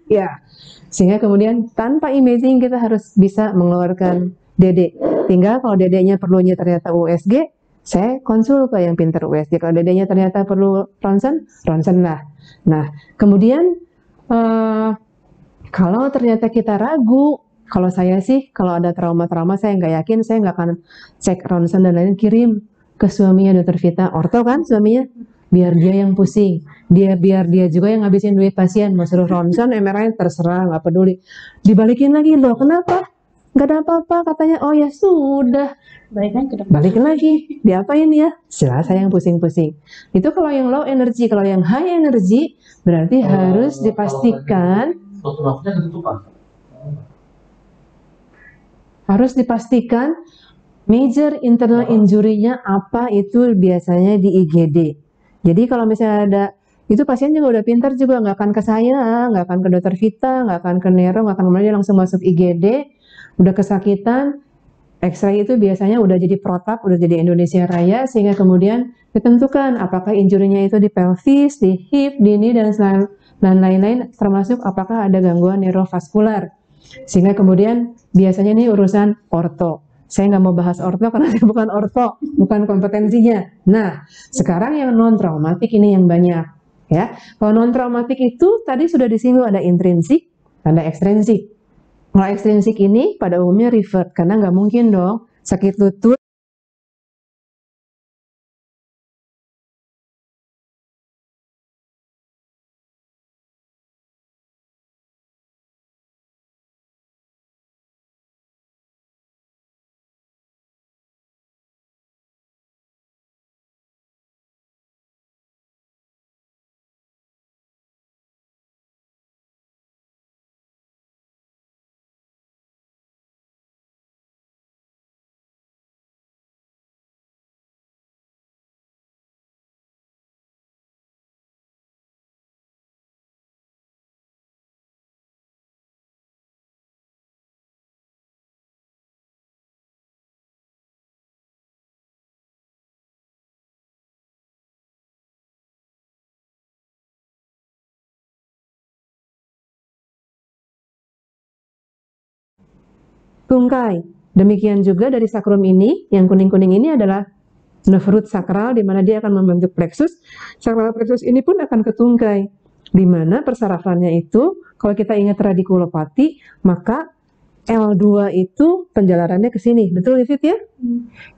Ya, sehingga kemudian tanpa imaging kita harus bisa mengeluarkan DD. Tinggal kalau DD-nya perlunya ternyata USG, saya konsul ke yang pinter USG. Kalau DD-nya ternyata perlu ronsen, ronsen lah. Nah, kemudian kalau ternyata kita ragu, kalau saya sih, kalau ada trauma-trauma saya nggak yakin, saya nggak akan cek ronsen dan lain, kirim ke suaminya dokter Vita, orto kan suaminya, biar dia yang pusing, biar dia juga yang ngabisin duit pasien, mau suruh ronsen, MRI terserah, nggak peduli, dibalikin lagi, loh kenapa? Nggak ada apa-apa, katanya, oh ya sudah, balikin lagi, diapain ya? Jelas saya yang pusing-pusing. Itu kalau yang low energy, kalau yang high energy, berarti harus dipastikan, harus dipastikan major internal injury-nya apa, itu biasanya di IGD. Jadi kalau misalnya ada, itu pasien juga udah pintar juga, nggak akan ke saya, nggak akan ke dokter Vita, nggak akan ke neuro, nggak akan kemana, dia langsung masuk IGD, udah kesakitan, X-ray itu biasanya udah jadi protap, udah jadi Indonesia Raya, sehingga kemudian ditentukan apakah injurinya itu di pelvis, di hip, di knee, dan lain-lain, termasuk apakah ada gangguan neurovaskular. Sehingga kemudian biasanya ini urusan orto. Saya nggak mau bahas orto karena saya bukan orto, bukan kompetensinya. Nah, sekarang yang non-traumatik ini yang banyak. Ya, kalau non-traumatik itu tadi sudah disinggung ada intrinsik, ada ekstrinsik. Kalau ekstrinsik ini pada umumnya revert, karena nggak mungkin dong sakit lutut tungkai. Demikian juga dari sakrum ini, yang kuning-kuning ini adalah nerve root sakral, di mana dia akan membentuk plexus. Sakral plexus ini pun akan ke tungkai, di mana persarafannya itu, kalau kita ingat radikulopati, maka L2 itu penjalarannya ke sini, betul Vivit ya?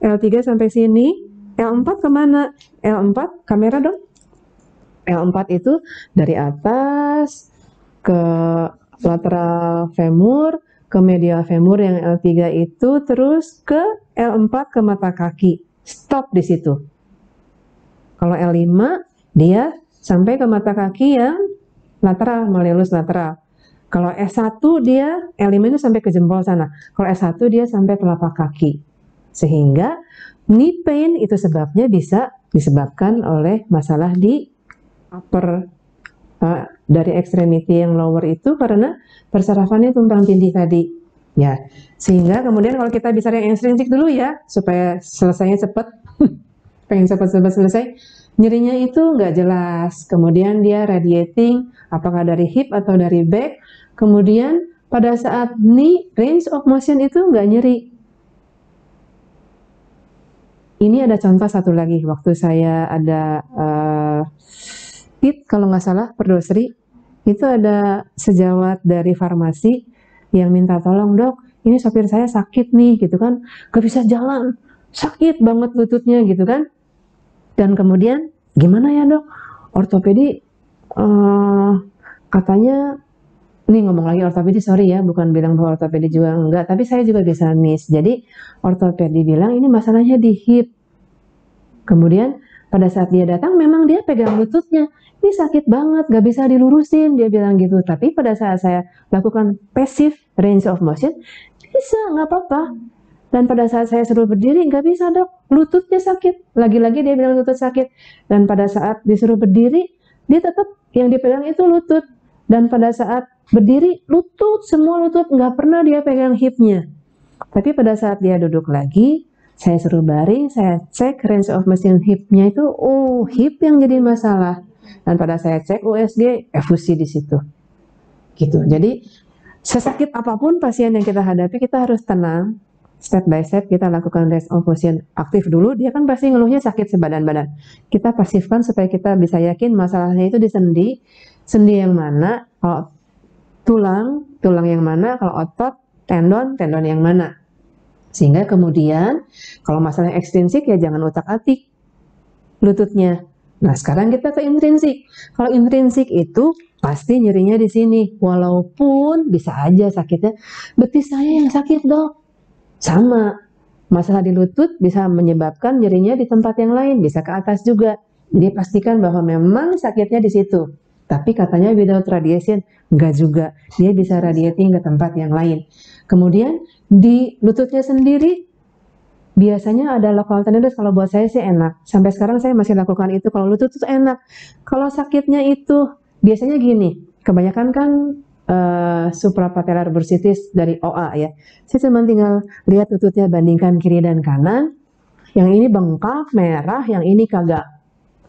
L3 sampai sini, L4 kemana? L4, kamera dong. L4 itu dari atas ke lateral femur, ke medial femur yang L3 itu, terus ke L4 ke mata kaki. Stop di situ. Kalau L5 dia sampai ke mata kaki yang lateral, malleolus lateral. Kalau S1 dia L5 itu sampai ke jempol sana. Kalau S1 dia sampai telapak kaki. Sehingga knee pain itu sebabnya bisa disebabkan oleh masalah di upper dari extremity yang lower itu karena persarafannya tumpang tindih tadi. Ya, sehingga kemudian kalau kita bicara yang ekstrinsik dulu ya, supaya selesainya cepat, pengen cepat-cepat selesai, nyerinya itu nggak jelas, kemudian dia radiating, apakah dari hip atau dari back, kemudian pada saat knee, range of motion itu nggak nyeri. Ini ada contoh satu lagi, waktu saya ada kalau nggak salah perdosri, itu ada sejawat dari farmasi yang minta tolong, dok, ini sopir saya sakit nih, gitu kan, gak bisa jalan, sakit banget lututnya, gitu kan. Dan kemudian, gimana ya dok, ortopedi katanya, ini ngomong lagi ortopedi, sorry ya, bukan bilang bahwa ortopedi juga enggak, tapi saya juga bisa miss. Jadi ortopedi bilang ini masalahnya di hip. Kemudian pada saat dia datang memang dia pegang lututnya, ini sakit banget, gak bisa dilurusin, dia bilang gitu. Tapi pada saat saya lakukan passive range of motion, bisa, nggak apa-apa. Dan pada saat saya suruh berdiri, nggak bisa dok, lututnya sakit. Lagi-lagi dia bilang lutut sakit. Dan pada saat disuruh berdiri, dia tetap yang dipegang itu lutut. Dan pada saat berdiri, lutut, semua lutut, nggak pernah dia pegang hipnya. Tapi pada saat dia duduk lagi, saya suruh baring, saya cek range of motion hipnya itu, oh hip yang jadi masalah. Dan pada saya cek USG, efusi di situ. Gitu. Jadi sesakit apapun pasien yang kita hadapi, kita harus tenang. Step by step kita lakukan range of motion aktif dulu. Dia kan pasti ngeluhnya sakit sebadan-badan. Kita pasifkan supaya kita bisa yakin masalahnya itu di sendi. Sendi yang mana? Kalau tulang yang mana? Kalau otot, tendon yang mana? Sehingga kemudian kalau masalah ekstrinsik ya jangan utak-atik lututnya. Nah sekarang kita ke intrinsik. Kalau intrinsik itu pasti nyerinya di sini. Walaupun bisa aja sakitnya betis saya yang sakit dok. Sama. Masalah di lutut bisa menyebabkan nyerinya di tempat yang lain. Bisa ke atas juga. Jadi pastikan bahwa memang sakitnya di situ. Tapi katanya without radiation, enggak juga. Dia bisa radiating ke tempat yang lain. Kemudian di lututnya sendiri, biasanya ada local tenderness. Kalau buat saya sih enak. Sampai sekarang saya masih lakukan itu. Kalau lutut itu enak. Kalau sakitnya itu, biasanya gini. Kebanyakan kan suprapatellar bursitis dari OA ya. Saya cuma tinggal lihat lututnya, bandingkan kiri dan kanan. Yang ini bengkak, merah, yang ini kagak.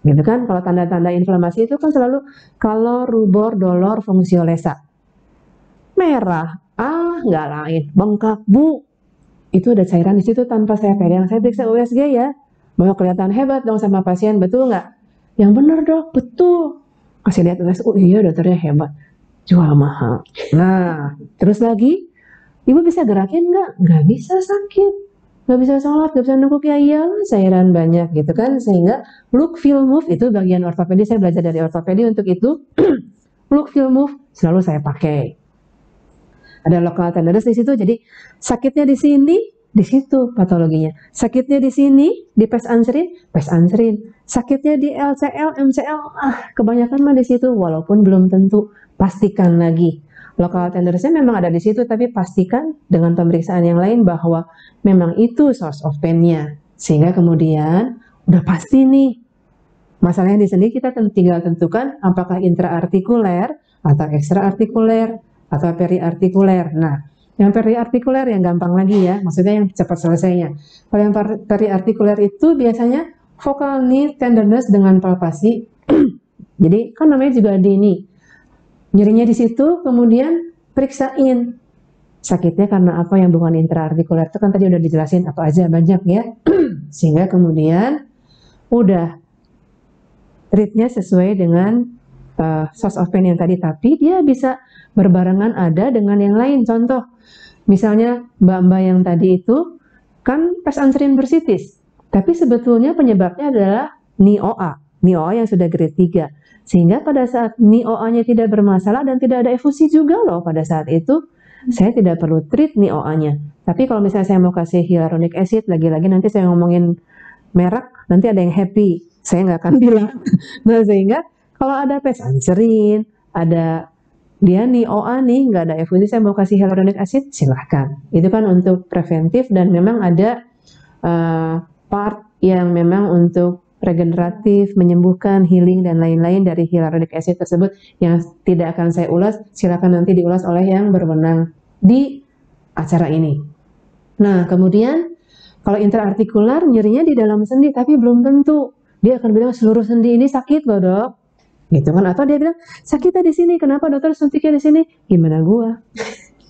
Gitu kan? Kalau tanda-tanda inflamasi itu kan selalu kalau rubor, dolor, fungsiolesa. Merah, nggak lain, bengkak, bu. Itu ada cairan di situ tanpa saya pegang. Saya periksa USG ya. Mau kelihatan hebat dong sama pasien, betul nggak? Yang benar dok, betul. Kasih lihat USG, oh iya dokternya hebat. Jual mahal. Nah, terus lagi, ibu bisa gerakin nggak? Nggak bisa, sakit. Nggak bisa sholat, nggak bisa nunggu, ya iyalah cairan banyak gitu kan. Sehingga look, feel, move itu bagian ortopedi. Saya belajar dari ortopedi untuk itu. Look, feel, move selalu saya pakai. Ada local tenderness di situ, jadi sakitnya di sini, di situ patologinya. Sakitnya di sini, di pes anserin. Sakitnya di LCL, MCL, kebanyakan mah di situ, walaupun belum tentu. Pastikan lagi. Local tendernessnya memang ada di situ, tapi pastikan dengan pemeriksaan yang lain bahwa memang itu source of pain-nya. Sehingga kemudian udah pasti nih. Masalahnya di sini kita tinggal tentukan apakah intraartikuler atau ekstraartikuler atau periartikuler. Nah, yang periartikuler yang gampang lagi ya, maksudnya yang cepat selesainya. Kalau yang periartikuler itu biasanya focal knee tenderness dengan palpasi. Jadi kan namanya juga di ini. Nyerinya di situ, kemudian periksain. Sakitnya karena apa yang bukan intraartikuler itu kan tadi udah dijelasin apa aja banyak ya. Sehingga kemudian udah treatnya sesuai dengan source of pain yang tadi, tapi dia bisa berbarengan ada dengan yang lain. Contoh, misalnya mbak-mbak yang tadi itu kan pes anserin bursitis, tapi sebetulnya penyebabnya adalah NIOA yang sudah grade 3. Sehingga pada saat NIOA-nya tidak bermasalah dan tidak ada efusi juga loh pada saat itu, saya tidak perlu treat NIOA-nya. Tapi kalau misalnya saya mau kasih hyaluronic acid, lagi-lagi nanti saya ngomongin merek, nanti ada yang happy, saya nggak akan bilang. Nah, sehingga kalau ada pes anserin, ada dia NIOA nih, nggak ada efusi, saya mau kasih hyaluronic acid, silahkan. Itu kan untuk preventif dan memang ada part yang memang untuk regeneratif, menyembuhkan, healing, dan lain-lain dari hyaluronic acid tersebut yang tidak akan saya ulas, silakan nanti diulas oleh yang berwenang di acara ini. Nah, kemudian kalau intraartikular nyerinya di dalam sendi, tapi belum tentu. Dia akan bilang seluruh sendi ini sakit loh dok. Gitu kan, atau dia bilang sakitnya di sini, kenapa dokter suntiknya di sini? Gimana gua?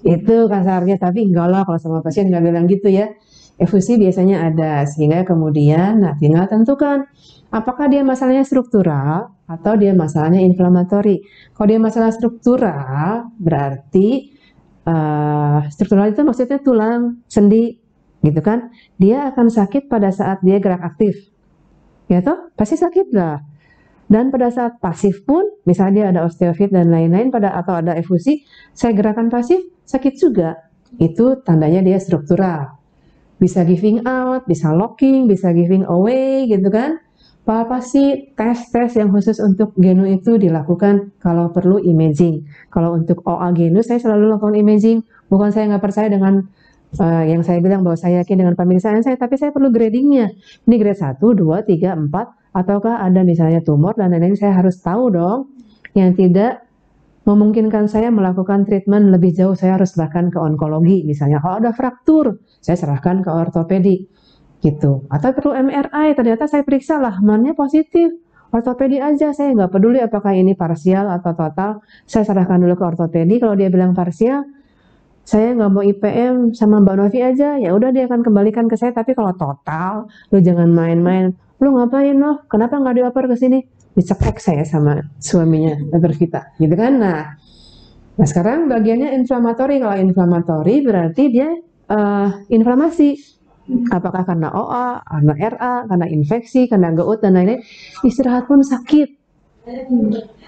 Itu kasarnya, tapi enggak lah kalau sama pasien nggak bilang gitu ya. Efusi biasanya ada, sehingga kemudian nah tinggal tentukan apakah dia masalahnya struktural atau dia masalahnya inflamatori. Kalau dia masalah struktural berarti struktural itu maksudnya tulang, sendi, gitu kan? Dia akan sakit pada saat dia gerak aktif, ya toh? Pasti sakit lah. Dan pada saat pasif pun, misalnya dia ada osteofit dan lain-lain atau ada efusi, saya gerakan pasif, sakit juga. Itu tandanya dia struktural. Bisa giving out, bisa locking, bisa giving away gitu kan. Palpasi, tes-tes yang khusus untuk genu itu dilakukan kalau perlu imaging. Kalau untuk OA genu saya selalu lakukan imaging. Bukan saya nggak percaya dengan yang saya bilang bahwa saya yakin dengan pemeriksaan saya, tapi saya perlu gradingnya. Ini grade 1, 2, 3, 4, ataukah ada misalnya tumor dan lain-lain, saya harus tahu dong. Yang tidak memungkinkan saya melakukan treatment lebih jauh, saya harus serahkan ke onkologi. Misalnya kalau ada fraktur, saya serahkan ke ortopedi gitu. Atau perlu MRI, ternyata saya periksa lahmannya positif, ortopedi aja, saya nggak peduli apakah ini parsial atau total, saya serahkan dulu ke ortopedi. Kalau dia bilang parsial, saya nggak mau IPM sama Mbak Novi aja, ya udah dia akan kembalikan ke saya. Tapi kalau total, lu jangan main-main. Lu ngapain loh? Kenapa nggak dioper ke sini? Dicekek saya sama suaminya, Dr. Vita, gitu kan? Nah sekarang bagiannya inflamatori. Kalau inflamatori berarti dia inflamasi. Apakah karena OA, karena RA, karena infeksi, karena gout dan lain-lain. Istirahat pun sakit.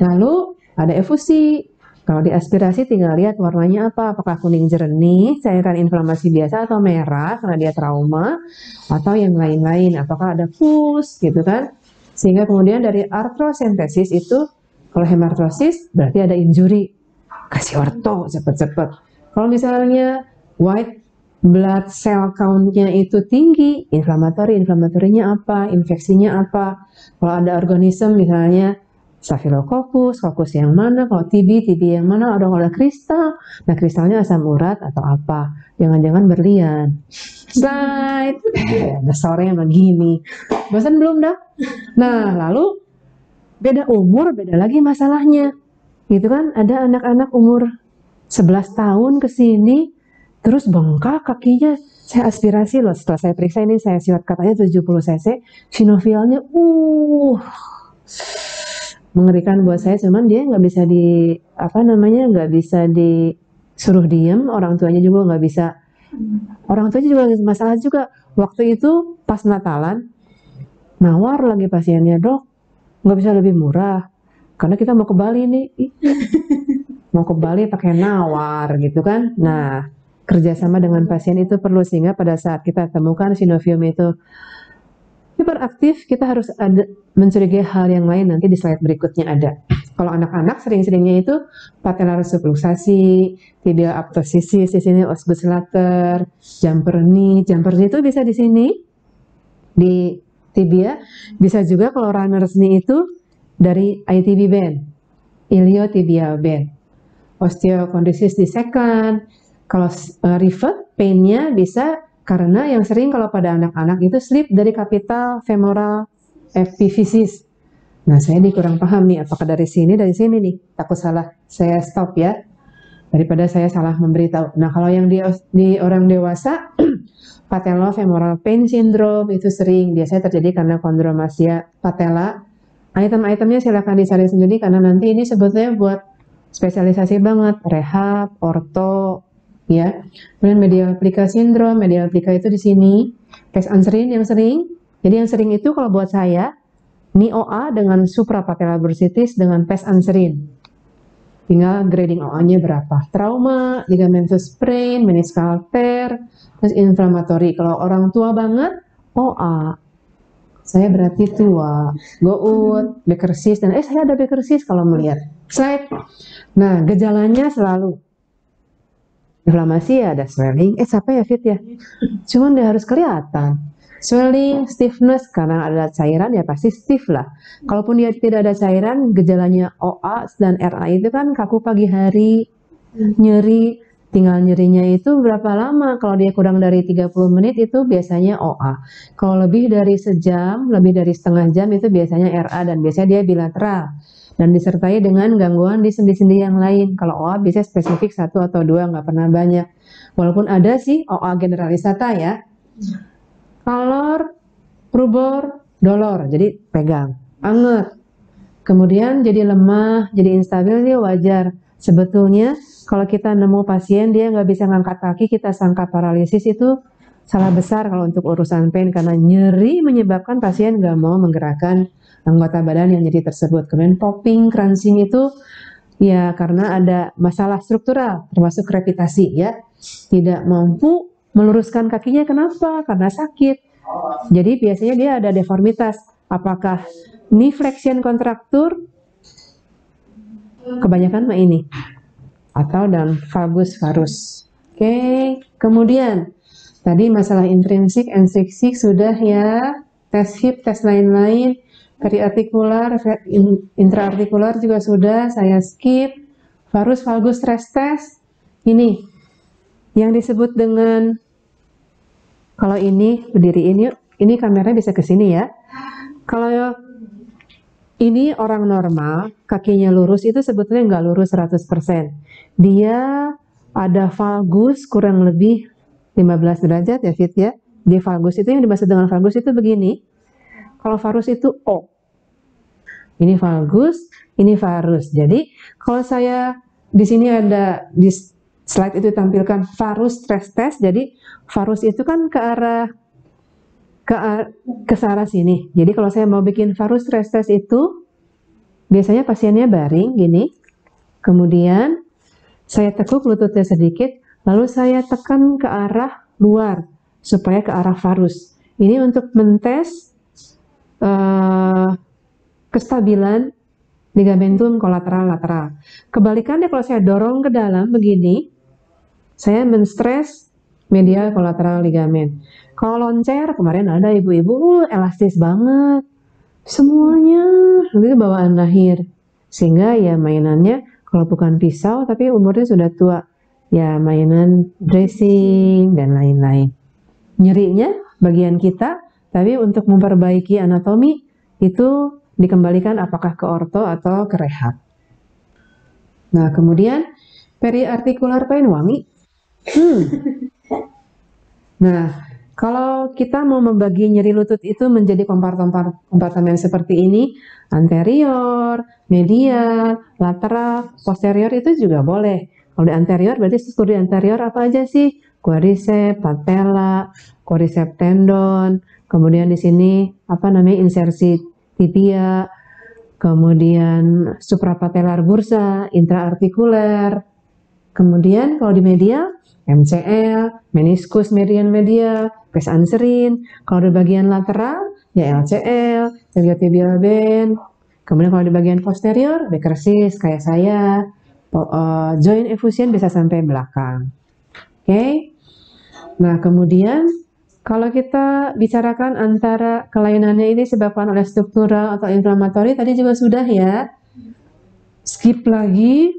Lalu ada efusi. Kalau diaspirasi tinggal lihat warnanya apa, apakah kuning jernih, cairan inflamasi biasa atau merah karena dia trauma, atau yang lain-lain, apakah ada pus gitu kan. Sehingga kemudian dari artrosentesis itu, kalau hemartrosis berarti ada injury, kasih orto cepet-cepet. Kalau misalnya white blood cell count-nya itu tinggi, inflamatorinya apa, infeksinya apa. Kalau ada organisme misalnya Staphylococcus, kokus yang mana, kalau TB yang mana, ada kristal. Nah, kristalnya asam urat atau apa? Jangan-jangan berlian. Slide. Udah sore begini. Bosan belum dah? Nah, lalu beda umur, beda lagi masalahnya. Gitu kan, ada anak-anak umur 11 tahun ke sini, terus bengkak kakinya. Saya aspirasi loh, setelah saya periksa ini, saya siwat katanya 70 cc, sinovialnya, mengerikan buat saya. Cuman dia nggak bisa nggak bisa disuruh diem, orang tuanya juga nggak bisa. Orang tuanya juga masalah juga. Waktu itu pas Natalan, nawar lagi pasiennya, dok, nggak bisa lebih murah, karena kita mau ke Bali nih, mau ke Bali pakai nawar gitu kan. Nah, kerjasama dengan pasien itu perlu, sehingga pada saat kita temukan sinovium itu hiperaktif, kita harus ada mencurigai hal yang lain. Nanti di slide berikutnya ada. Kalau anak-anak sering-seringnya itu patellar subluxasi, tibial aptosis, di sini osgus later, jumper knee itu bisa di sini di tibia, bisa juga kalau runner's knee itu dari ITB band, iliotibial band, osteochondritis dissection. Kalau revert pain-nya bisa karena yang sering kalau pada anak-anak itu slip dari capital femoral epiphysis. Nah, saya kurang paham nih, apakah dari sini nih, takut salah, saya stop ya, daripada saya salah memberitahu. Nah, kalau yang di orang dewasa, patellofemoral pain syndrome itu sering, biasanya terjadi karena kondromasia patella. Item-itemnya silakan dicari sendiri, karena nanti ini sebetulnya buat spesialisasi banget, rehab, orto, ya. Kemudian medial plica syndrome, medial plica itu di sini, pes anserin yang sering. Jadi yang sering itu kalau buat saya, knee OA dengan suprapatellar bursitis dengan pes anserin. Tinggal grading OA-nya berapa. Trauma, ligamentous sprain, meniscal tear, terus inflammatory. Kalau orang tua banget, OA. Saya berarti tua, gout, Becker cyst, dan saya ada Becker cyst kalau melihat. Slide. Nah, gejalanya selalu inflamasi, ada swelling. Siapa ya Fit ya? Cuman dia harus kelihatan. Swelling, stiffness, karena ada cairan ya pasti stiff lah. Kalaupun dia tidak ada cairan, gejalanya OA dan RA itu kan kaku pagi hari, nyeri. Tinggal nyerinya itu berapa lama. Kalau dia kurang dari 30 menit itu biasanya OA. Kalau lebih dari sejam, lebih dari setengah jam itu biasanya RA, dan biasanya dia bilateral. Dan disertai dengan gangguan di sendi-sendi yang lain. Kalau OA biasanya spesifik 1 atau 2, nggak pernah banyak. Walaupun ada sih OA generalisata ya. Kalor, rubor, dolor, jadi pegang, anget. Kemudian jadi lemah, jadi instabil, dia wajar. Sebetulnya kalau kita nemu pasien dia nggak bisa ngangkat kaki, kita sangka paralisis, itu salah besar kalau untuk urusan pain, karena nyeri menyebabkan pasien nggak mau menggerakkan anggota badan yang nyeri tersebut. Kemudian popping, crunching itu ya karena ada masalah struktural, termasuk krepitasi ya. Tidak mampu meluruskan kakinya, kenapa? Karena sakit. Jadi biasanya dia ada deformitas. Apakah knee flexion kontraktur? Kebanyakan mah ini. Atau dan valgus varus. Oke, kemudian tadi masalah intrinsik, ekstrinsik sudah ya. Tes hip, tes lain-lain. Periartikular, intraartikular juga sudah, saya skip. Varus valgus stress test. Ini yang disebut dengan, kalau ini berdiriin yuk, ini kameranya bisa ke sini ya. Kalau ini orang normal, kakinya lurus, itu sebetulnya nggak lurus 100%. Dia ada valgus kurang lebih 15 derajat ya Fit ya. Di valgus itu, yang dimaksud dengan valgus itu begini. Kalau varus itu O. Ini valgus, ini varus. Jadi kalau saya di sini ada di slide itu tampilkan varus stress test. Jadi varus itu kan ke arah sini. Jadi kalau saya mau bikin varus stress test itu biasanya pasiennya baring gini. Kemudian saya tekuk lututnya sedikit, lalu saya tekan ke arah luar supaya ke arah varus. Ini untuk mentes kestabilan ligamentum kolateral lateral. Kebalikannya kalau saya dorong ke dalam begini, saya menstres medial kolateral ligamen. Kalau loncer, kemarin ada ibu-ibu elastis banget. Semuanya itu bawaan lahir. Sehingga ya mainannya kalau bukan pisau tapi umurnya sudah tua, ya mainan dressing dan lain-lain. Nyerinya bagian kita, tapi untuk memperbaiki anatomi itu dikembalikan apakah ke orto atau ke rehab. Nah, kemudian periarticular pain wangi. Nah, kalau kita mau membagi nyeri lutut itu menjadi kompartemen seperti ini, anterior, medial, lateral, posterior itu juga boleh. Kalau di anterior berarti struktur di anterior apa aja sih? Quadriceps, patella, quadriceps tendon, kemudian di sini apa namanya insersi tibia, kemudian suprapatellar bursa, intraartikuler. Kemudian kalau di medial, MCL, meniskus median, pes anserin. Kalau di bagian lateral, ya LCL, iliotibial band. Kemudian kalau di bagian posterior, Becker's kayak saya, joint effusion bisa sampai belakang. Oke. Nah, kemudian kalau kita bicarakan antara kelainannya ini disebabkan oleh struktural atau inflamatori, tadi juga sudah ya. Skip lagi.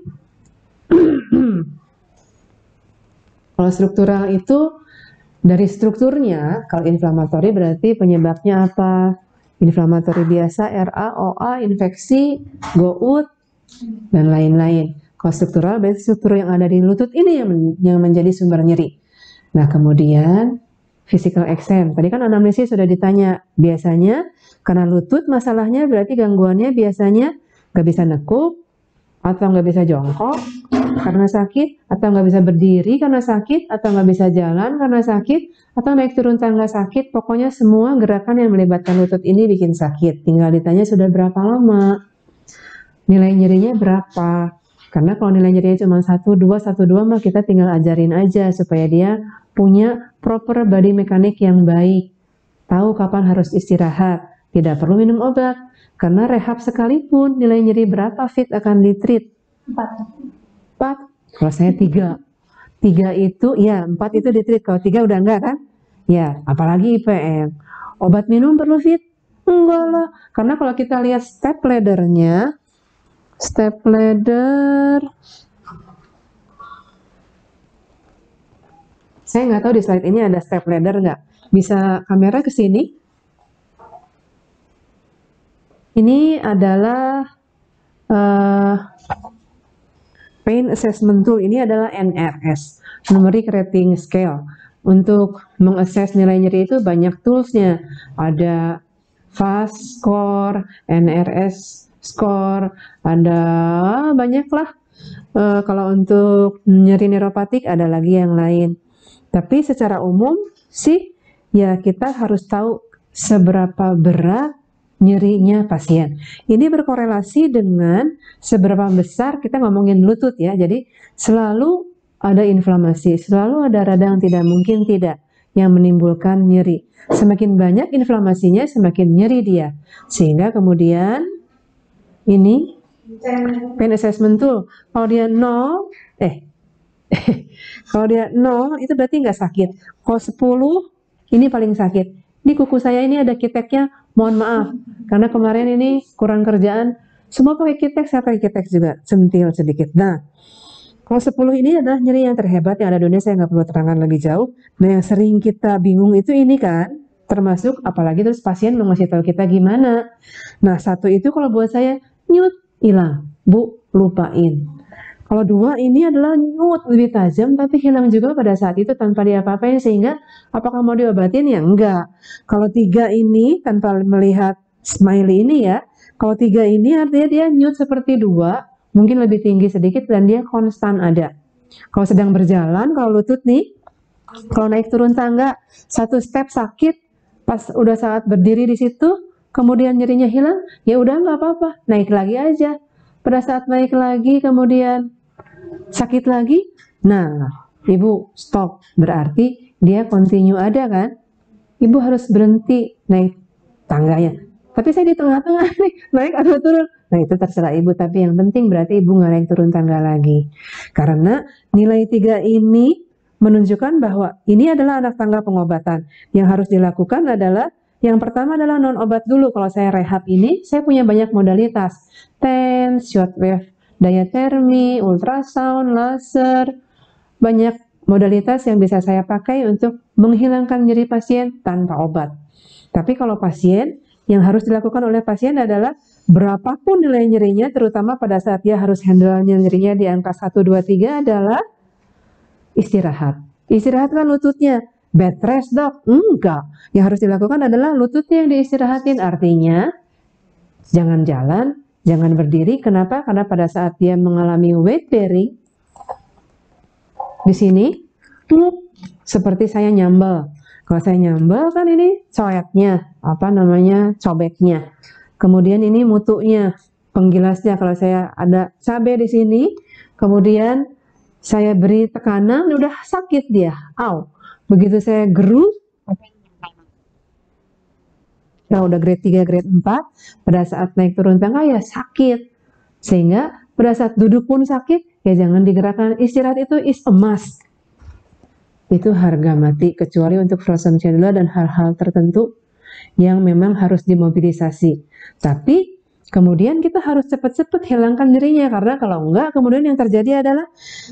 Kalau struktural itu dari strukturnya, kalau inflamatori berarti penyebabnya apa? Inflamatori biasa, RA, OA, infeksi, gout, dan lain-lain. Kalau struktural berarti struktur yang ada di lutut ini yang menjadi sumber nyeri. Nah, kemudian physical exam. Tadi kan anamnesis sudah ditanya. Biasanya karena lutut masalahnya berarti gangguannya biasanya nggak bisa nekuk, atau nggak bisa jongkok karena sakit, atau nggak bisa berdiri karena sakit, atau nggak bisa jalan karena sakit, atau naik turun tangga sakit. Pokoknya semua gerakan yang melibatkan lutut ini bikin sakit. Tinggal ditanya sudah berapa lama, nilai nyerinya berapa. Karena kalau nilai nyerinya cuma 1,2 mah kita tinggal ajarin aja supaya dia punya proper body mechanic yang baik. Tahu kapan harus istirahat, tidak perlu minum obat. Karena rehab sekalipun nilai nyeri berapa fit akan ditreat? 4. Kalau saya 3. 3 itu, ya 4 itu ditreat. Kalau 3 udah enggak kan? Ya, apalagi IPM. Obat minum perlu fit? Enggak lah. Karena kalau kita lihat step ladder-nya, step ladder, saya nggak tahu di slide ini ada step ladder nggak. Bisa kamera ke sini? Ini adalah pain assessment tool. Ini adalah NRS, numeric rating scale. Untuk mengakses nilai nyeri itu banyak toolsnya. Ada FAST score, NRS score, ada banyak lah. Kalau untuk nyeri neuropatik ada lagi yang lain. Tapi secara umum sih ya kita harus tahu seberapa berat nyerinya pasien. Ini berkorelasi dengan seberapa besar kita ngomongin lutut ya. Jadi selalu ada inflamasi, selalu ada radang tidak mungkin tidak yang menimbulkan nyeri. Semakin banyak inflamasinya, semakin nyeri dia. Sehingga kemudian ini pain assessment tool. Kalau dia 0, kalau dia 0 itu berarti nggak sakit. Kalau 10 ini paling sakit. Ini kuku saya ini ada kiteknya, mohon maaf. Karena kemarin ini kurang kerjaan. Semua pakai kitek, saya pakai kitek juga. Sentil sedikit. Nah, kalau 10 ini adalah nyeri yang terhebat yang ada di dunia, saya nggak perlu terangkan lebih jauh. Nah, yang sering kita bingung itu ini kan. Termasuk apalagi terus pasien mau ngasih tahu kita gimana. Nah, 1 itu kalau buat saya, nyut, hilang. Bu, lupain. Kalau 2 ini adalah nyut lebih tajam tapi hilang juga pada saat itu tanpa diapa-apain, sehingga apakah mau diobatin ya enggak. Kalau 3 ini tanpa melihat smiley ini ya, kalau 3 ini artinya dia nyut seperti 2, mungkin lebih tinggi sedikit dan dia konstan ada. Kalau sedang berjalan, kalau lutut nih, kalau naik turun tangga 1 step sakit, pas udah saat berdiri di situ kemudian nyerinya hilang, ya udah nggak apa-apa, naik lagi aja. Pada saat naik lagi kemudian sakit lagi, nah ibu stop, berarti dia continue ada kan, ibu harus berhenti naik tangganya. Tapi saya di tengah-tengah nih, naik atau turun, nah itu terserah ibu, tapi yang penting berarti ibu nggak naik turun tangga lagi. Karena nilai 3 ini menunjukkan bahwa ini adalah anak tangga pengobatan. Yang harus dilakukan adalah Yang pertama adalah non obat dulu. Kalau saya rehab ini, saya punya banyak modalitas. TENS, shortwave diathermy, ultrasound, laser, banyak modalitas yang bisa saya pakai untuk menghilangkan nyeri pasien tanpa obat. Tapi kalau pasien, yang harus dilakukan oleh pasien adalah berapapun nilai nyerinya, terutama pada saat dia harus handle nyerinya di angka 1, 2, 3 adalah istirahat. Istirahatkan lututnya. Bed rest dok? Enggak. Yang harus dilakukan adalah lututnya yang diistirahatin. Artinya, jangan jalan, jangan berdiri. Kenapa? Karena pada saat dia mengalami weight bearing, di sini, seperti saya nyambel. Kalau saya nyambel kan ini coetnya, cobeknya. Kemudian ini mutunya, penggilasnya. Kalau saya ada cabai di sini, kemudian saya beri tekanan, udah sakit dia. Au. Begitu saya gerus, nah udah grade 3, grade 4, pada saat naik turun tangga ya sakit. Sehingga pada saat duduk pun sakit, ya jangan digerakkan. Istirahat itu is a must. Itu harga mati, kecuali untuk frozen cedula dan hal-hal tertentu yang memang harus dimobilisasi. Tapi kemudian kita harus cepat-cepat hilangkan nyerinya, karena kalau enggak kemudian yang terjadi adalah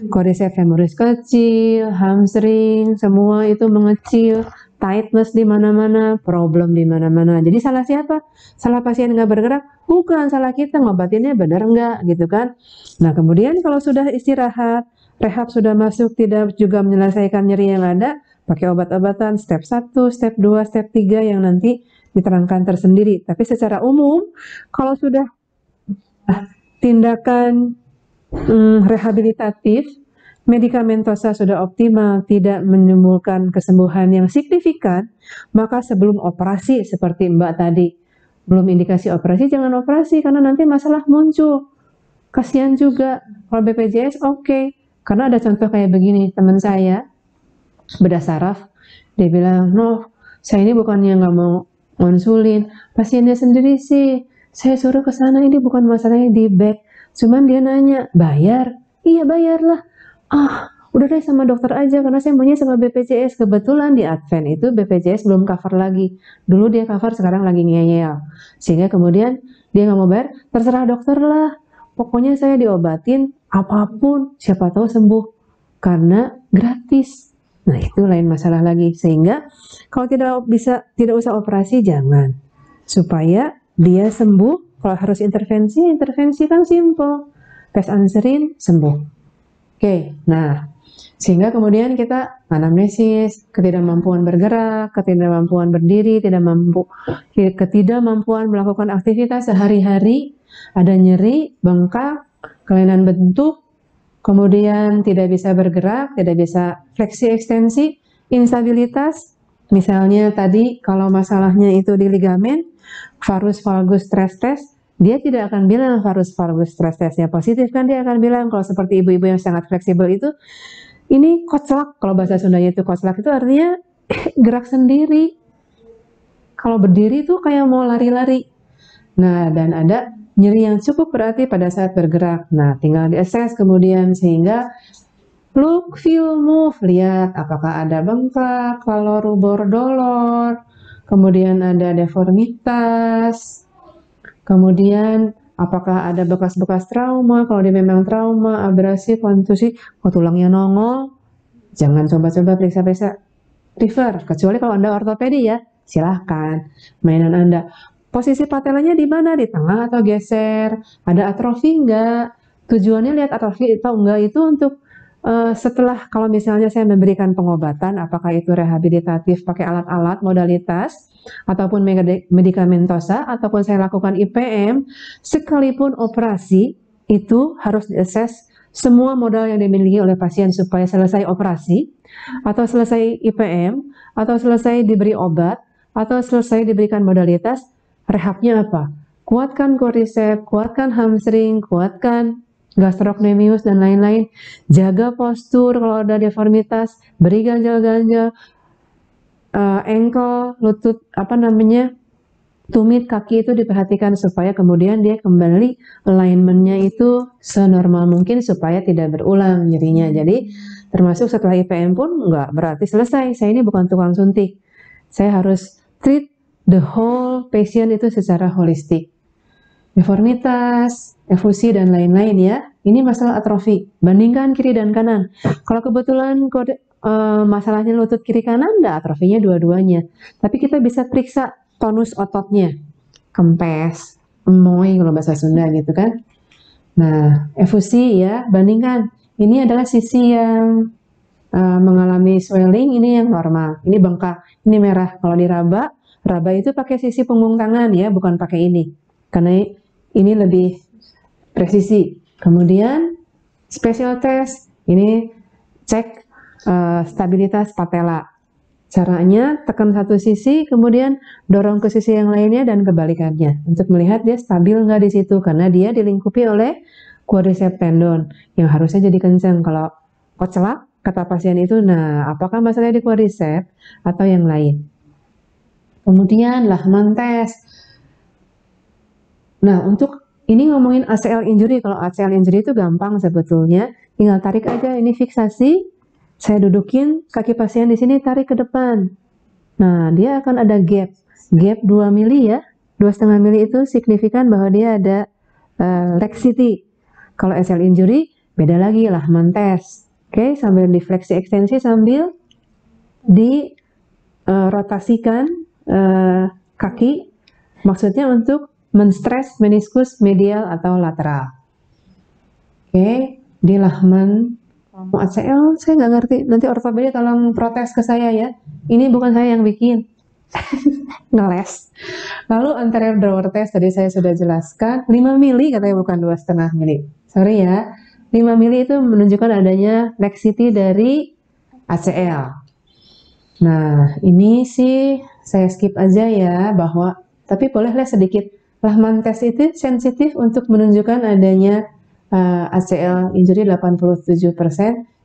quadriceps femoris kecil, hamstring, semua itu mengecil, tightness di mana-mana, problem di mana-mana. Jadi salah siapa? Salah pasien nggak bergerak? Bukan, salah kita, ngobatinnya benar nggak gitu kan. Nah kemudian kalau sudah istirahat, rehab sudah masuk, tidak juga menyelesaikan nyeri yang ada, pakai obat-obatan step 1, step 2, step 3 yang nanti diterangkan tersendiri. Tapi secara umum, kalau sudah tindakan rehabilitatif, medikamentosa sudah optimal, tidak menimbulkan kesembuhan yang signifikan, maka sebelum operasi seperti Mbak tadi, belum indikasi operasi, jangan operasi karena nanti masalah muncul. Kasihan juga. Kalau BPJS oke. Karena ada contoh kayak begini, teman saya bedah saraf, dia bilang, no, saya ini bukannya nggak mau konsulin, pasiennya sendiri sih, saya suruh ke sana, ini bukan masalahnya di back, cuman dia nanya, bayar? Iya bayarlah. Udah deh sama dokter aja, karena saya maunya sama BPJS. Kebetulan di Advent itu BPJS belum cover lagi, dulu dia cover, sekarang lagi ngeyel, sehingga kemudian dia nggak mau bayar, terserah dokter lah, pokoknya saya diobatin apapun, siapa tahu sembuh, karena gratis. Nah itu lain masalah lagi. Sehingga kalau tidak usah operasi, jangan, supaya dia sembuh. Kalau harus intervensi, intervensi kan simple, tes anserin sembuh. Oke, nah sehingga kemudian kita anamnesis, ketidakmampuan bergerak, ketidakmampuan berdiri, ketidakmampuan melakukan aktivitas sehari-hari, ada nyeri, bengkak, kelainan bentuk, kemudian tidak bisa bergerak, tidak bisa fleksi ekstensi, instabilitas. Misalnya tadi kalau masalahnya itu di ligamen, varus valgus stress test, dia tidak akan bilang varus valgus stress testnya positif, kan dia akan bilang kalau seperti ibu-ibu yang sangat fleksibel itu, ini koclak. Kalau bahasa Sundanya itu koclak, itu artinya gerak sendiri. Kalau berdiri itu kayak mau lari-lari. Nah, dan ada nyeri yang cukup berarti pada saat bergerak. Nah, tinggal diakses kemudian, sehingga look, feel, move, lihat apakah ada bengkak, kalau rubor dolor, kemudian ada deformitas, kemudian apakah ada bekas-bekas trauma, kalau dia memang trauma, abrasi, kontusi, tulangnya nongol, jangan coba-coba periksa-periksa, refer, kecuali kalau Anda ortopedi ya, silahkan, mainan Anda. Posisi patelanya di mana? Di tengah atau geser? Ada atrofi enggak? Tujuannya lihat atrofi atau enggak itu untuk setelah, kalau misalnya saya memberikan pengobatan, apakah itu rehabilitatif pakai alat-alat modalitas ataupun medikamentosa ataupun saya lakukan IPM, sekalipun operasi itu harus diakses semua modal yang dimiliki oleh pasien supaya selesai operasi atau selesai IPM atau selesai diberi obat atau selesai diberikan modalitas. Rehabnya apa? Kuatkan quadriceps, kuatkan hamstring, kuatkan gastrocnemius dan lain-lain. Jaga postur kalau ada deformitas, beri ganjal-ganjal, ankle, lutut, tumit, kaki itu diperhatikan supaya kemudian dia kembali alignmentnya itu senormal mungkin supaya tidak berulang nyerinya. Jadi termasuk setelah IPM pun nggak berarti selesai. Saya ini bukan tukang suntik. Saya harus treat the whole patient itu secara holistik. Deformitas, efusi, dan lain-lain ya. Ini masalah atrofi. Bandingkan kiri dan kanan. Kalau kebetulan masalahnya lutut kiri kanan, enggak, atrofinya dua-duanya. Tapi kita bisa periksa tonus ototnya. Kempes, emoy kalau bahasa Sunda gitu kan. Nah, efusi ya, bandingkan. Ini adalah sisi yang mengalami swelling, ini yang normal. Ini bengkak, ini merah. Kalau diraba, raba itu pakai sisi punggung tangan ya, bukan pakai ini. Karena ini lebih presisi. Kemudian special test, ini cek stabilitas patella. Caranya tekan satu sisi, kemudian dorong ke sisi yang lainnya dan kebalikannya untuk melihat dia stabil nggak di situ, karena dia dilingkupi oleh quadriceps tendon yang harusnya jadi kencang. Kalau kocelak kata pasien itu, nah apakah masalahnya di quadriceps atau yang lain? Kemudian Lachman test. Nah, untuk ini ngomongin ACL injury. Kalau ACL injury itu gampang sebetulnya, tinggal tarik aja ini fiksasi. Saya dudukin kaki pasien di sini, tarik ke depan. Nah, dia akan ada gap 2 mili ya, 2,5 mili itu signifikan bahwa dia ada laxity. Kalau ACL injury beda lagi, Lachman test. Oke, sambil difleksi ekstensi sambil dirotasikan kaki, maksudnya untuk menstres meniskus medial atau lateral. Oke, di Lachman. Mau ACL, saya nggak ngerti. Nanti ortopedi tolong protes ke saya ya. Ini bukan saya yang bikin. Ngeles. Lalu anterior drawer test tadi saya sudah jelaskan. 5 mili katanya, bukan 2,5 mili. Sorry ya. 5 mili itu menunjukkan adanya laxity dari ACL. Nah, ini sih saya skip aja ya, bahwa tapi bolehlah sedikit. Lachman test itu sensitif untuk menunjukkan adanya ACL injury 87%,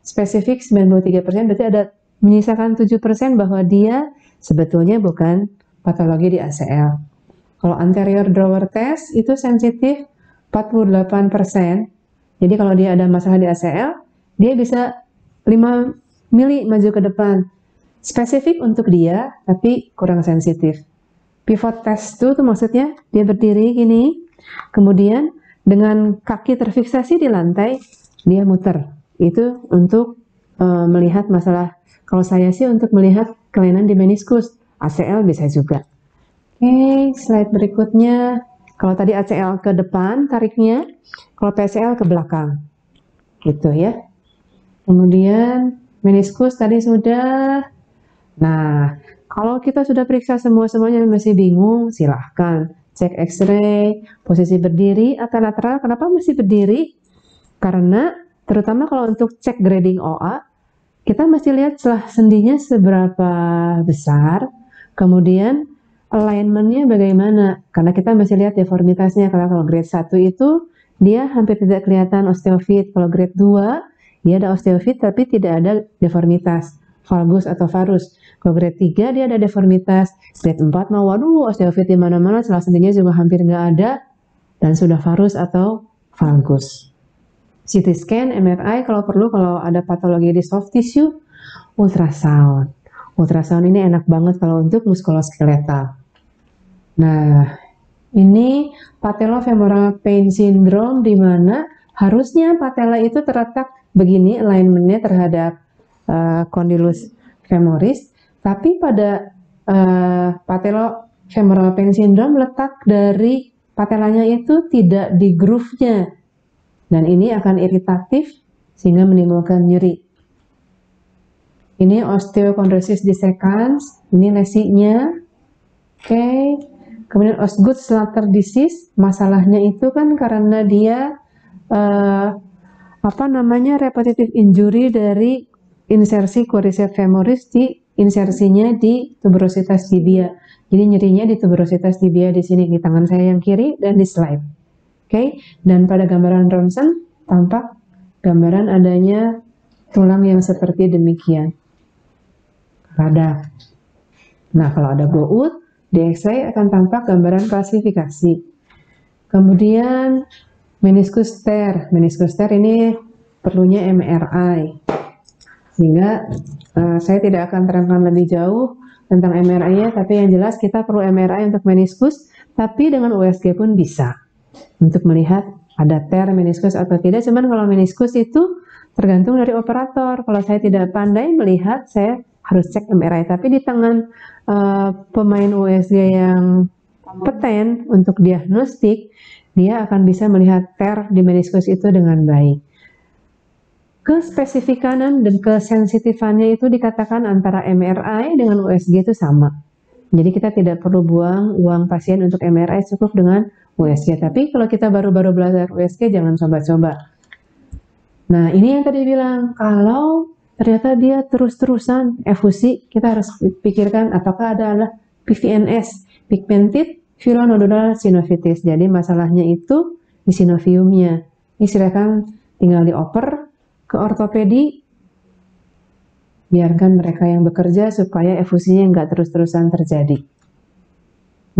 spesifik 93%, berarti ada menyisakan 7% bahwa dia sebetulnya bukan patologi di ACL. Kalau anterior drawer test itu sensitif 48%, jadi kalau dia ada masalah di ACL, dia bisa 5 mili maju ke depan. Spesifik untuk dia, tapi kurang sensitif. Pivot test itu maksudnya dia berdiri gini, kemudian dengan kaki terfiksasi di lantai, dia muter. Itu untuk melihat masalah. Kalau saya sih untuk melihat kelainan di meniskus. ACL bisa juga. Oke, slide berikutnya. Kalau tadi ACL ke depan tariknya, kalau PCL ke belakang. Gitu ya. Kemudian meniskus tadi sudah. Nah, kalau kita sudah periksa semuanya masih bingung, silahkan cek X-ray, posisi berdiri atau lateral. Kenapa mesti berdiri? Karena terutama kalau untuk cek grading OA, kita mesti lihat celah sendinya seberapa besar, kemudian alignment-nya bagaimana. Karena kita mesti lihat deformitasnya. Karena kalau grade 1 itu dia hampir tidak kelihatan osteofit. Kalau grade 2 dia ada osteofit tapi tidak ada deformitas, valgus atau varus. Kalau grade 3 dia ada deformitas, grade 4 mau waduh osteofit di mana-mana, celah sendinya juga hampir nggak ada dan sudah varus atau valgus. CT scan, MRI kalau perlu, kalau ada patologi di soft tissue, ultrasound. Ultrasound ini enak banget kalau untuk muskuloskeletal. Nah, ini patellofemoral pain syndrome di mana harusnya patella itu terletak begini alignment-nya terhadap condylus femoris. Tapi pada patellofemoral pain syndrome letak dari patellanya itu tidak di groove-nya. Dan ini akan iritatif sehingga menimbulkan nyeri. Ini osteochondrosis dissecans, ini lesinya. Oke. Kemudian Osgood-Schlatter disease, masalahnya itu kan karena dia repetitive injury dari insersi quadriceps femoris di insersinya di tuberositas tibia. Jadi nyerinya di tuberositas tibia di sini, di tangan saya yang kiri dan di slide. Oke, dan pada gambaran ronsen tampak gambaran adanya tulang yang seperti demikian. Rada. Nah, kalau ada blowout, di X-ray akan tampak gambaran klasifikasi. Kemudian meniskus tear. Meniskus tear ini perlunya MRI. Sehingga saya tidak akan terangkan lebih jauh tentang MRI-nya, tapi yang jelas kita perlu MRI untuk meniskus, tapi dengan USG pun bisa untuk melihat ada tear meniskus atau tidak. Cuman kalau meniskus itu tergantung dari operator. Kalau saya tidak pandai melihat, saya harus cek MRI. Tapi di tangan pemain USG yang kompeten untuk diagnostik, dia akan bisa melihat tear di meniskus itu dengan baik. Kespesifikanan dan kesensitifannya itu dikatakan antara MRI dengan USG itu sama. Jadi kita tidak perlu buang uang pasien untuk MRI, cukup dengan USG. Tapi kalau kita baru-baru belajar USG, jangan coba-coba. Nah, ini yang tadi bilang, kalau ternyata dia terus-terusan efusi, kita harus pikirkan apakah adalah PVNS, pigmented villonodular synovitis. Jadi masalahnya itu di sinoviumnya. Ini silakan tinggal dioper ke ortopedi, biarkan mereka yang bekerja supaya efusinya nggak terus-terusan terjadi.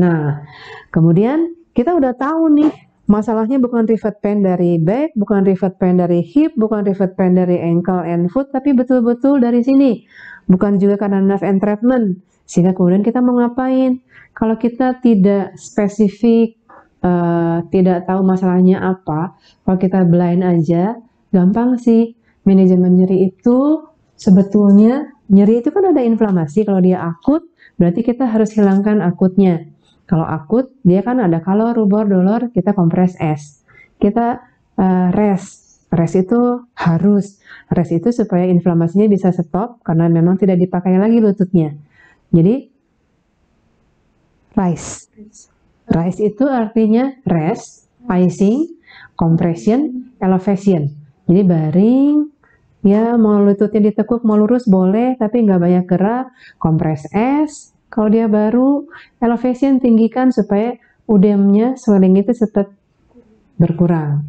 Nah, kemudian kita udah tahu nih, masalahnya bukan rivet pain dari back, bukan rivet pain dari hip, bukan rivet pain dari ankle and foot, tapi betul-betul dari sini. Bukan juga karena nerve entrapment. Sehingga kemudian kita mau ngapain? Kalau kita tidak spesifik, tidak tahu masalahnya apa, kalau kita blind aja, gampang sih. Manajemen nyeri itu sebetulnya, nyeri itu kan ada inflamasi. Kalau dia akut, berarti kita harus hilangkan akutnya. Kalau akut, dia kan ada kalau rubor dolor, kita kompres es. Kita rest. Rest itu harus. Rest itu supaya inflamasinya bisa stop, karena memang tidak dipakai lagi lututnya. Jadi, rise. Rise itu artinya rest, icing, compression, elevation. Jadi baring, ya mau lututnya ditekuk, mau lurus boleh, tapi nggak banyak gerak. Kompres es, kalau dia baru, elevation tinggikan supaya udemnya, swelling itu cepat berkurang.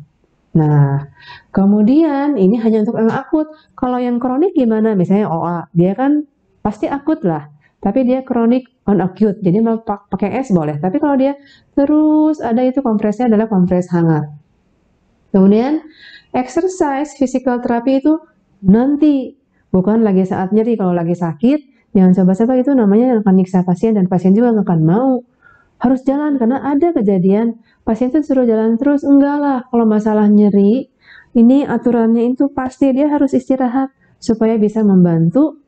Nah, kemudian ini hanya untuk yang akut. Kalau yang kronik gimana? Misalnya OA, dia kan pasti akut lah, tapi dia kronik on acute, jadi mau pakai es boleh. Tapi kalau dia terus ada, itu kompresnya adalah kompres hangat. Kemudian exercise, physical therapy itu nanti, bukan lagi saat nyeri. Kalau lagi sakit, jangan coba-coba, itu namanya akan nyiksa pasien, dan pasien juga nggak akan mau. Harus jalan, karena ada kejadian pasien itu suruh jalan terus. Enggak lah, kalau masalah nyeri, ini aturannya itu pasti dia harus istirahat, supaya bisa membantu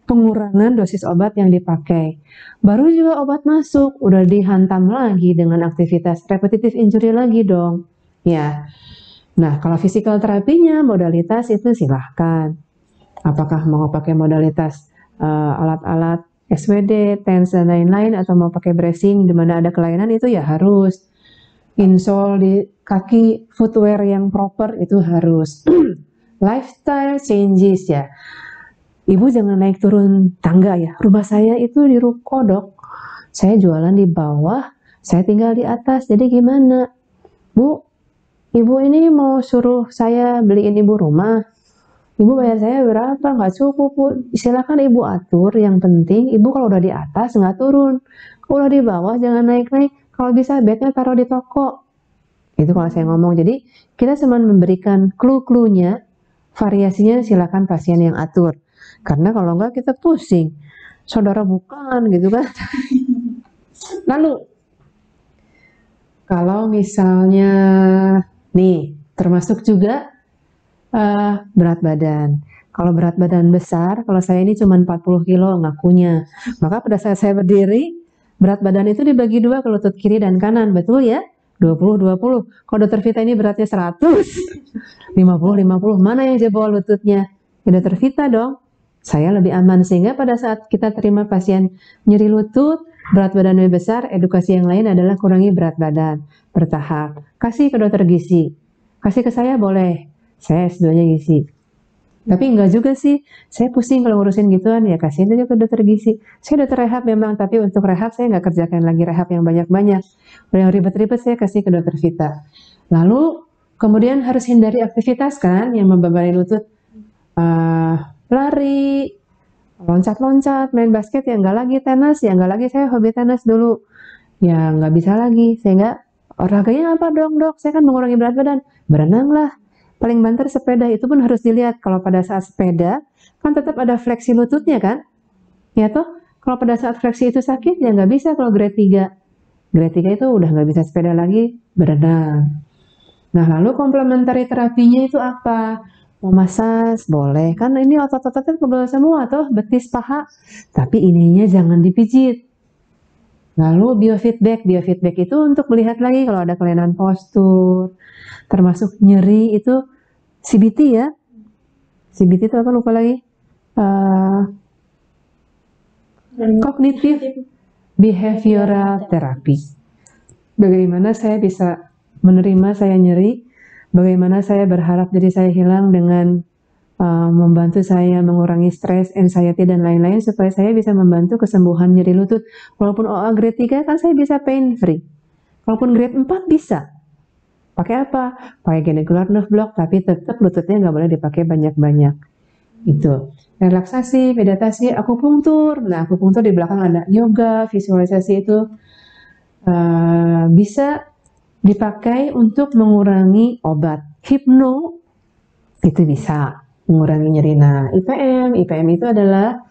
pengurangan dosis obat yang dipakai. Baru juga obat masuk, udah dihantam lagi dengan aktivitas repetitive injury lagi dong. Ya, nah kalau physical terapinya modalitas itu silahkan. Apakah mau pakai modalitas alat-alat SWD, TENS dan lain-lain, atau mau pakai bracing di mana ada kelainan, itu ya harus. Insole di kaki, footwear yang proper itu harus. Lifestyle changes ya. Ibu jangan naik turun tangga ya. Rumah saya itu di ruko dok. Saya jualan di bawah, saya tinggal di atas. Jadi gimana? Bu, ibu ini mau suruh saya beliin ibu rumah. Ibu bayar saya berapa? Nggak cukup, Bu. Silakan ibu atur. Yang penting ibu kalau udah di atas nggak turun. Kalau udah di bawah jangan naik-naik. Kalau bisa bednya taruh di toko. Itu kalau saya ngomong. Jadi kita cuma memberikan clue-cluenya, variasinya silakan pasien yang atur. Karena kalau enggak kita pusing. Saudara bukan gitu kan. Lalu kalau misalnya nih, termasuk juga berat badan. Kalau berat badan besar, kalau saya ini cuma 40 kilo ngakunya. Maka pada saat saya berdiri, berat badan itu dibagi dua ke lutut kiri dan kanan. Betul ya? 20-20. Kalau dokter Vita ini beratnya 100, 50-50. Mana yang jebol lututnya? Ya dokter Vita dong. Saya lebih aman. Sehingga pada saat kita terima pasien nyeri lutut, berat badannya besar, edukasi yang lain adalah kurangi berat badan. Bertahap. Kasih ke dokter gizi. Kasih ke saya boleh. Saya S2-nya gizi. Tapi enggak juga sih. Saya pusing kalau ngurusin gituan, ya kasihin aja ke dokter gizi. Saya dokter rehab memang, tapi untuk rehab saya nggak kerjakan lagi rehab yang banyak-banyak. Yang ribet-ribet saya kasih ke dokter Vita. Lalu kemudian harus hindari aktivitas kan yang membebani lutut. Lari, loncat-loncat, main basket, ya nggak lagi tenis, ya nggak lagi saya hobi tenis dulu. Ya nggak bisa lagi, sehingga olahraganya apa dong dok? Saya kan mengurangi berat badan. Berenang lah. Paling banter sepeda, itu pun harus dilihat. Kalau pada saat sepeda, kan tetap ada fleksi lututnya kan? Ya toh, kalau pada saat fleksi itu sakit, ya nggak bisa kalau grade 3. Grade 3 itu udah nggak bisa sepeda lagi, berenang. Nah, lalu komplementari terapinya itu apa? Mau masas, boleh. Kan ini otot-ototnya pegel semua tuh, betis, paha. Tapi ininya jangan dipijit. Lalu biofeedback. Biofeedback itu untuk melihat lagi kalau ada kelainan postur, termasuk nyeri itu CBT ya. CBT itu apa lupa lagi? Cognitive Behavioral Therapy. Bagaimana saya bisa menerima saya nyeri, bagaimana saya berharap diri saya hilang dengan membantu saya mengurangi stres, anxiety, dan lain-lain supaya saya bisa membantu kesembuhan nyeri lutut. Walaupun OA grade 3 kan saya bisa pain free. Walaupun grade 4 bisa. Pakai apa? Pakai genicular nerve block, tapi tetap lututnya nggak boleh dipakai banyak-banyak. Itu. Relaksasi, meditasi, akupunktur. Nah, akupunktur di belakang ada yoga, visualisasi itu bisa dipakai untuk mengurangi obat. Hipno itu bisa mengurangi nyeri. Nah, IPM itu adalah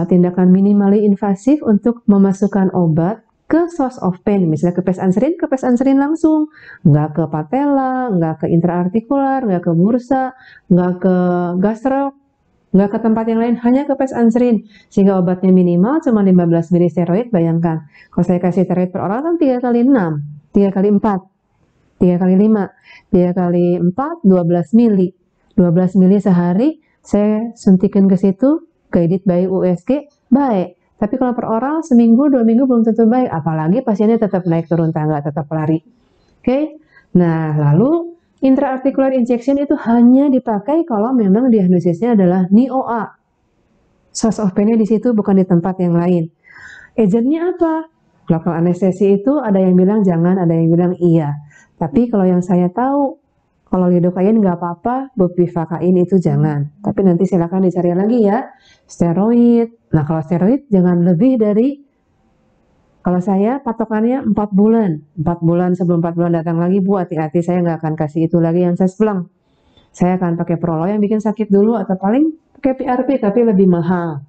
tindakan minimally invasif untuk memasukkan obat ke source of pain, misalnya ke pes anserin langsung, nggak ke patella, nggak ke intraartikular, nggak ke bursa, nggak ke gastro, nggak ke tempat yang lain, hanya ke pes anserin, sehingga obatnya minimal cuma 15 mili steroid. Bayangkan, kalau saya kasih steroid per orang kan 3 kali 6, 3 kali 4, 3 kali 5, 3 kali 4, 12 mili. 12 mili sehari, saya suntikin ke situ, guided by USG, baik. Tapi kalau per orang, seminggu, 2 minggu belum tentu baik. Apalagi pasiennya tetap naik turun tangga, tetap lari. Oke? Nah, lalu intraarticular injection itu hanya dipakai kalau memang diagnosisnya adalah NIOA. Source of pain-nya di situ, bukan di tempat yang lain. Agentnya apa? Local anestesi itu ada yang bilang jangan, ada yang bilang iya. Tapi kalau yang saya tahu, kalau lidocaine nggak apa-apa, bupivacain itu jangan. Tapi nanti silakan dicari lagi ya. Steroid. Nah, kalau steroid jangan lebih dari, kalau saya patokannya 4 bulan. 4 bulan sebelum 4 bulan datang lagi, Bu, hati-hati, saya nggak akan kasih itu lagi yang saya sebelang. Saya akan pakai Prolo yang bikin sakit dulu, atau paling pakai PRP tapi lebih mahal.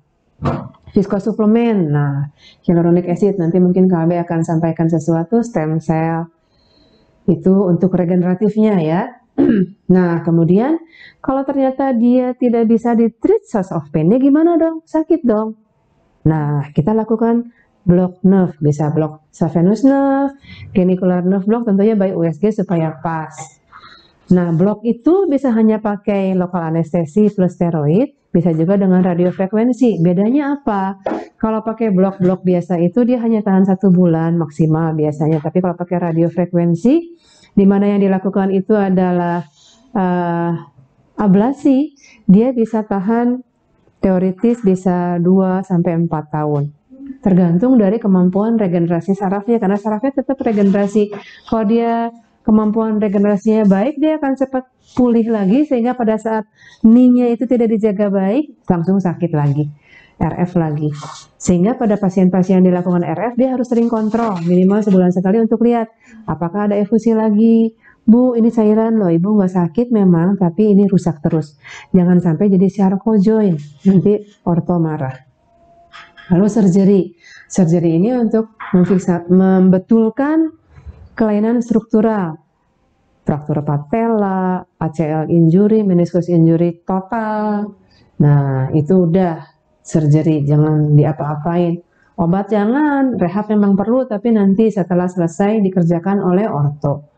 Viscosuplemen, nah, hyaluronic acid, nanti mungkin KB akan sampaikan sesuatu, stem cell, itu untuk regeneratifnya ya. Nah, kemudian kalau ternyata dia tidak bisa di-treat source of pain-nya, gimana dong? Sakit dong. Nah, kita lakukan block nerve, bisa block saphenous nerve, genicular nerve block tentunya by USG supaya pas. Nah, block itu bisa hanya pakai lokal anestesi plus steroid, bisa juga dengan radiofrekuensi. Bedanya apa? Kalau pakai blok-blok biasa itu dia hanya tahan 1 bulan maksimal biasanya, tapi kalau pakai radiofrekuensi, di mana yang dilakukan itu adalah ablasi, dia bisa tahan teoritis bisa 2-4 tahun. Tergantung dari kemampuan regenerasi sarafnya, karena sarafnya tetap regenerasi. Kalau dia kemampuan regenerasinya baik, dia akan cepat pulih lagi, sehingga pada saat knee-nya itu tidak dijaga baik, langsung sakit lagi, RF lagi. Sehingga pada pasien-pasien yang dilakukan RF, dia harus sering kontrol, minimal sebulan sekali untuk lihat apakah ada efusi lagi. Bu, ini cairan loh, Ibu nggak sakit memang, tapi ini rusak terus. Jangan sampai jadi sarcojoint, nanti orto marah. Lalu surgery ini untuk membetulkan kelainan struktural, fraktur patella, ACL injury, meniscus injury total. Nah, itu udah surgery, jangan diapa-apain. Obat jangan, rehab memang perlu, tapi nanti setelah selesai dikerjakan oleh orto.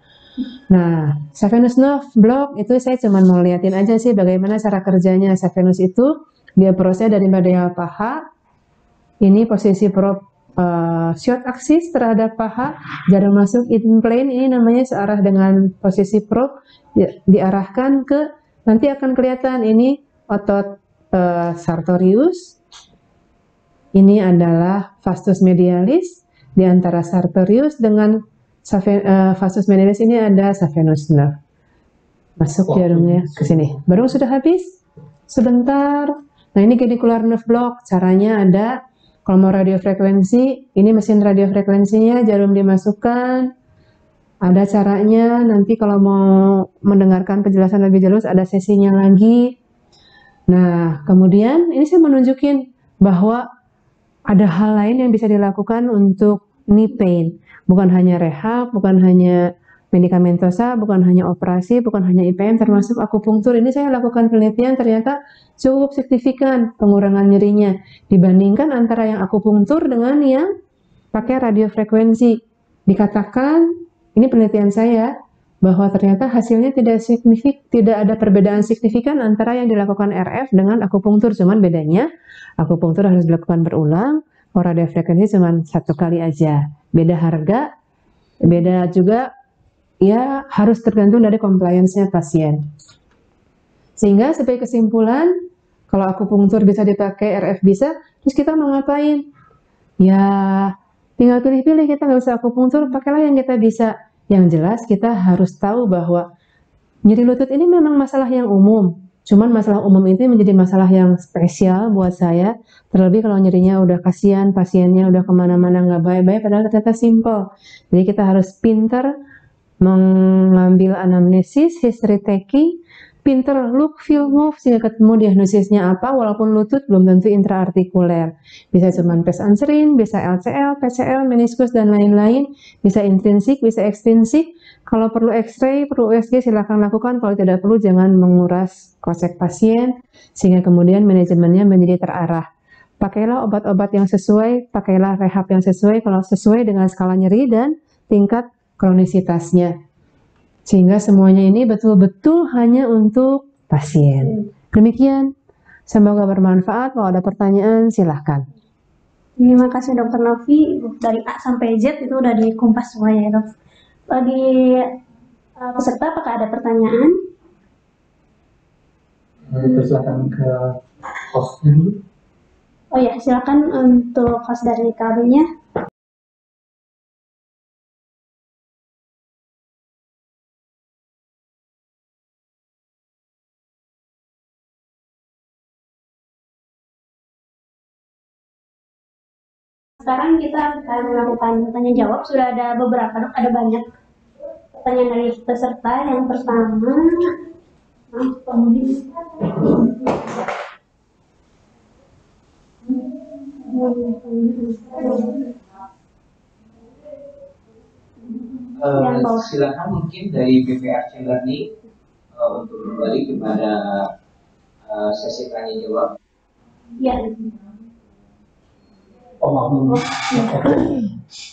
Nah, saphenous nerve block itu saya cuma mau liatin aja sih bagaimana cara kerjanya. Saphenous itu dia proses dari badan paha. Ini posisi probe short axis terhadap paha, jarum masuk in plane, ini namanya searah dengan posisi probe, diarahkan ke, nanti akan kelihatan ini otot sartorius, ini adalah vastus medialis, di antara sartorius dengan vastus medialis ini ada saphenous nerve. Masuk jarumnya ke sini. Baru sudah habis? Sebentar. Nah, ini genicular nerve block. Caranya ada, kalau mau radiofrekuensi, ini mesin radiofrekuensinya, jarum dimasukkan. Ada caranya, nanti kalau mau mendengarkan penjelasan lebih jelas, ada sesinya lagi. Nah, kemudian ini saya menunjukin bahwa ada hal lain yang bisa dilakukan untuk knee pain. Bukan hanya rehab, bukan hanya medikamentosa, bukan hanya operasi, bukan hanya IPM, termasuk akupunktur. Ini saya lakukan penelitian, ternyata cukup signifikan pengurangan nyerinya dibandingkan antara yang akupunktur dengan yang pakai radiofrekuensi. Dikatakan, ini penelitian saya, bahwa ternyata hasilnya tidak ada perbedaan signifikan antara yang dilakukan RF dengan akupunktur. Cuman bedanya, akupunktur harus dilakukan berulang, kalau radiofrekuensi cuma 1 kali aja. Beda harga, beda juga, ya harus tergantung dari compliance-nya pasien. Sehingga sebagai kesimpulan, kalau akupunktur bisa dipakai, RF bisa, terus kita mau ngapain? Ya, tinggal pilih-pilih, kita nggak bisa akupunktur, pakailah yang kita bisa. Yang jelas kita harus tahu bahwa nyeri lutut ini memang masalah yang umum. Cuman masalah umum itu menjadi masalah yang spesial buat saya. Terlebih kalau nyerinya udah kasihan, pasiennya udah kemana-mana nggak baik-baik, padahal ternyata simple. Jadi kita harus pintar mengambil anamnesis, history taking, pinter look, feel, move, sehingga ketemu diagnosisnya apa, walaupun lutut belum tentu intraartikuler. Bisa cuman pes anserin, bisa LCL, PCL, meniskus, dan lain-lain. Bisa intrinsik, bisa ekstrinsik. Kalau perlu X-ray, perlu USG, silakan lakukan. Kalau tidak perlu, jangan menguras kocek pasien, sehingga kemudian manajemennya menjadi terarah. Pakailah obat-obat yang sesuai, pakailah rehab yang sesuai, kalau sesuai dengan skala nyeri dan tingkat kronisitasnya. Sehingga semuanya ini betul-betul hanya untuk pasien. Demikian, semoga bermanfaat. Kalau ada pertanyaan, silahkan. Terima kasih Dokter Novi, dari A sampai Z itu udah dikumpas semua ya dok. Bagi peserta, apakah ada pertanyaan? Silakan ke hostnya dulu. Oh ya, silakan untuk host dari KB-nya. Sekarang kita akan melakukan tanya jawab. Sudah ada beberapa dok, ada banyak pertanyaan dari peserta. Yang pertama, silakan mungkin dari BPRC Learning untuk kembali kepada sesi tanya jawab. ya.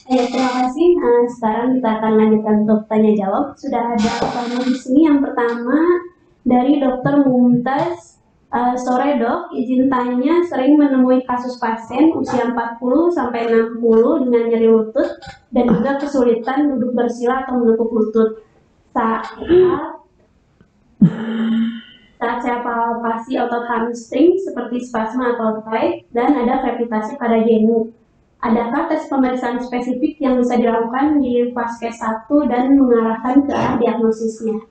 Terima kasih. Sekarang kita akan lanjutkan untuk tanya jawab. Sudah ada pertanyaan di sini. Yang pertama dari Dr. Mumtaz. Sore dok, izin tanya, sering menemui kasus pasien usia 40 sampai 60 dengan nyeri lutut dan juga kesulitan duduk bersila atau menekuk lutut saat saya palpasi otot hamstring seperti spasma atau tight dan ada krepitasi pada genu. Adakah tes pemeriksaan spesifik yang bisa dilakukan di Vaskes 1 dan mengarahkan ke arah diagnosisnya?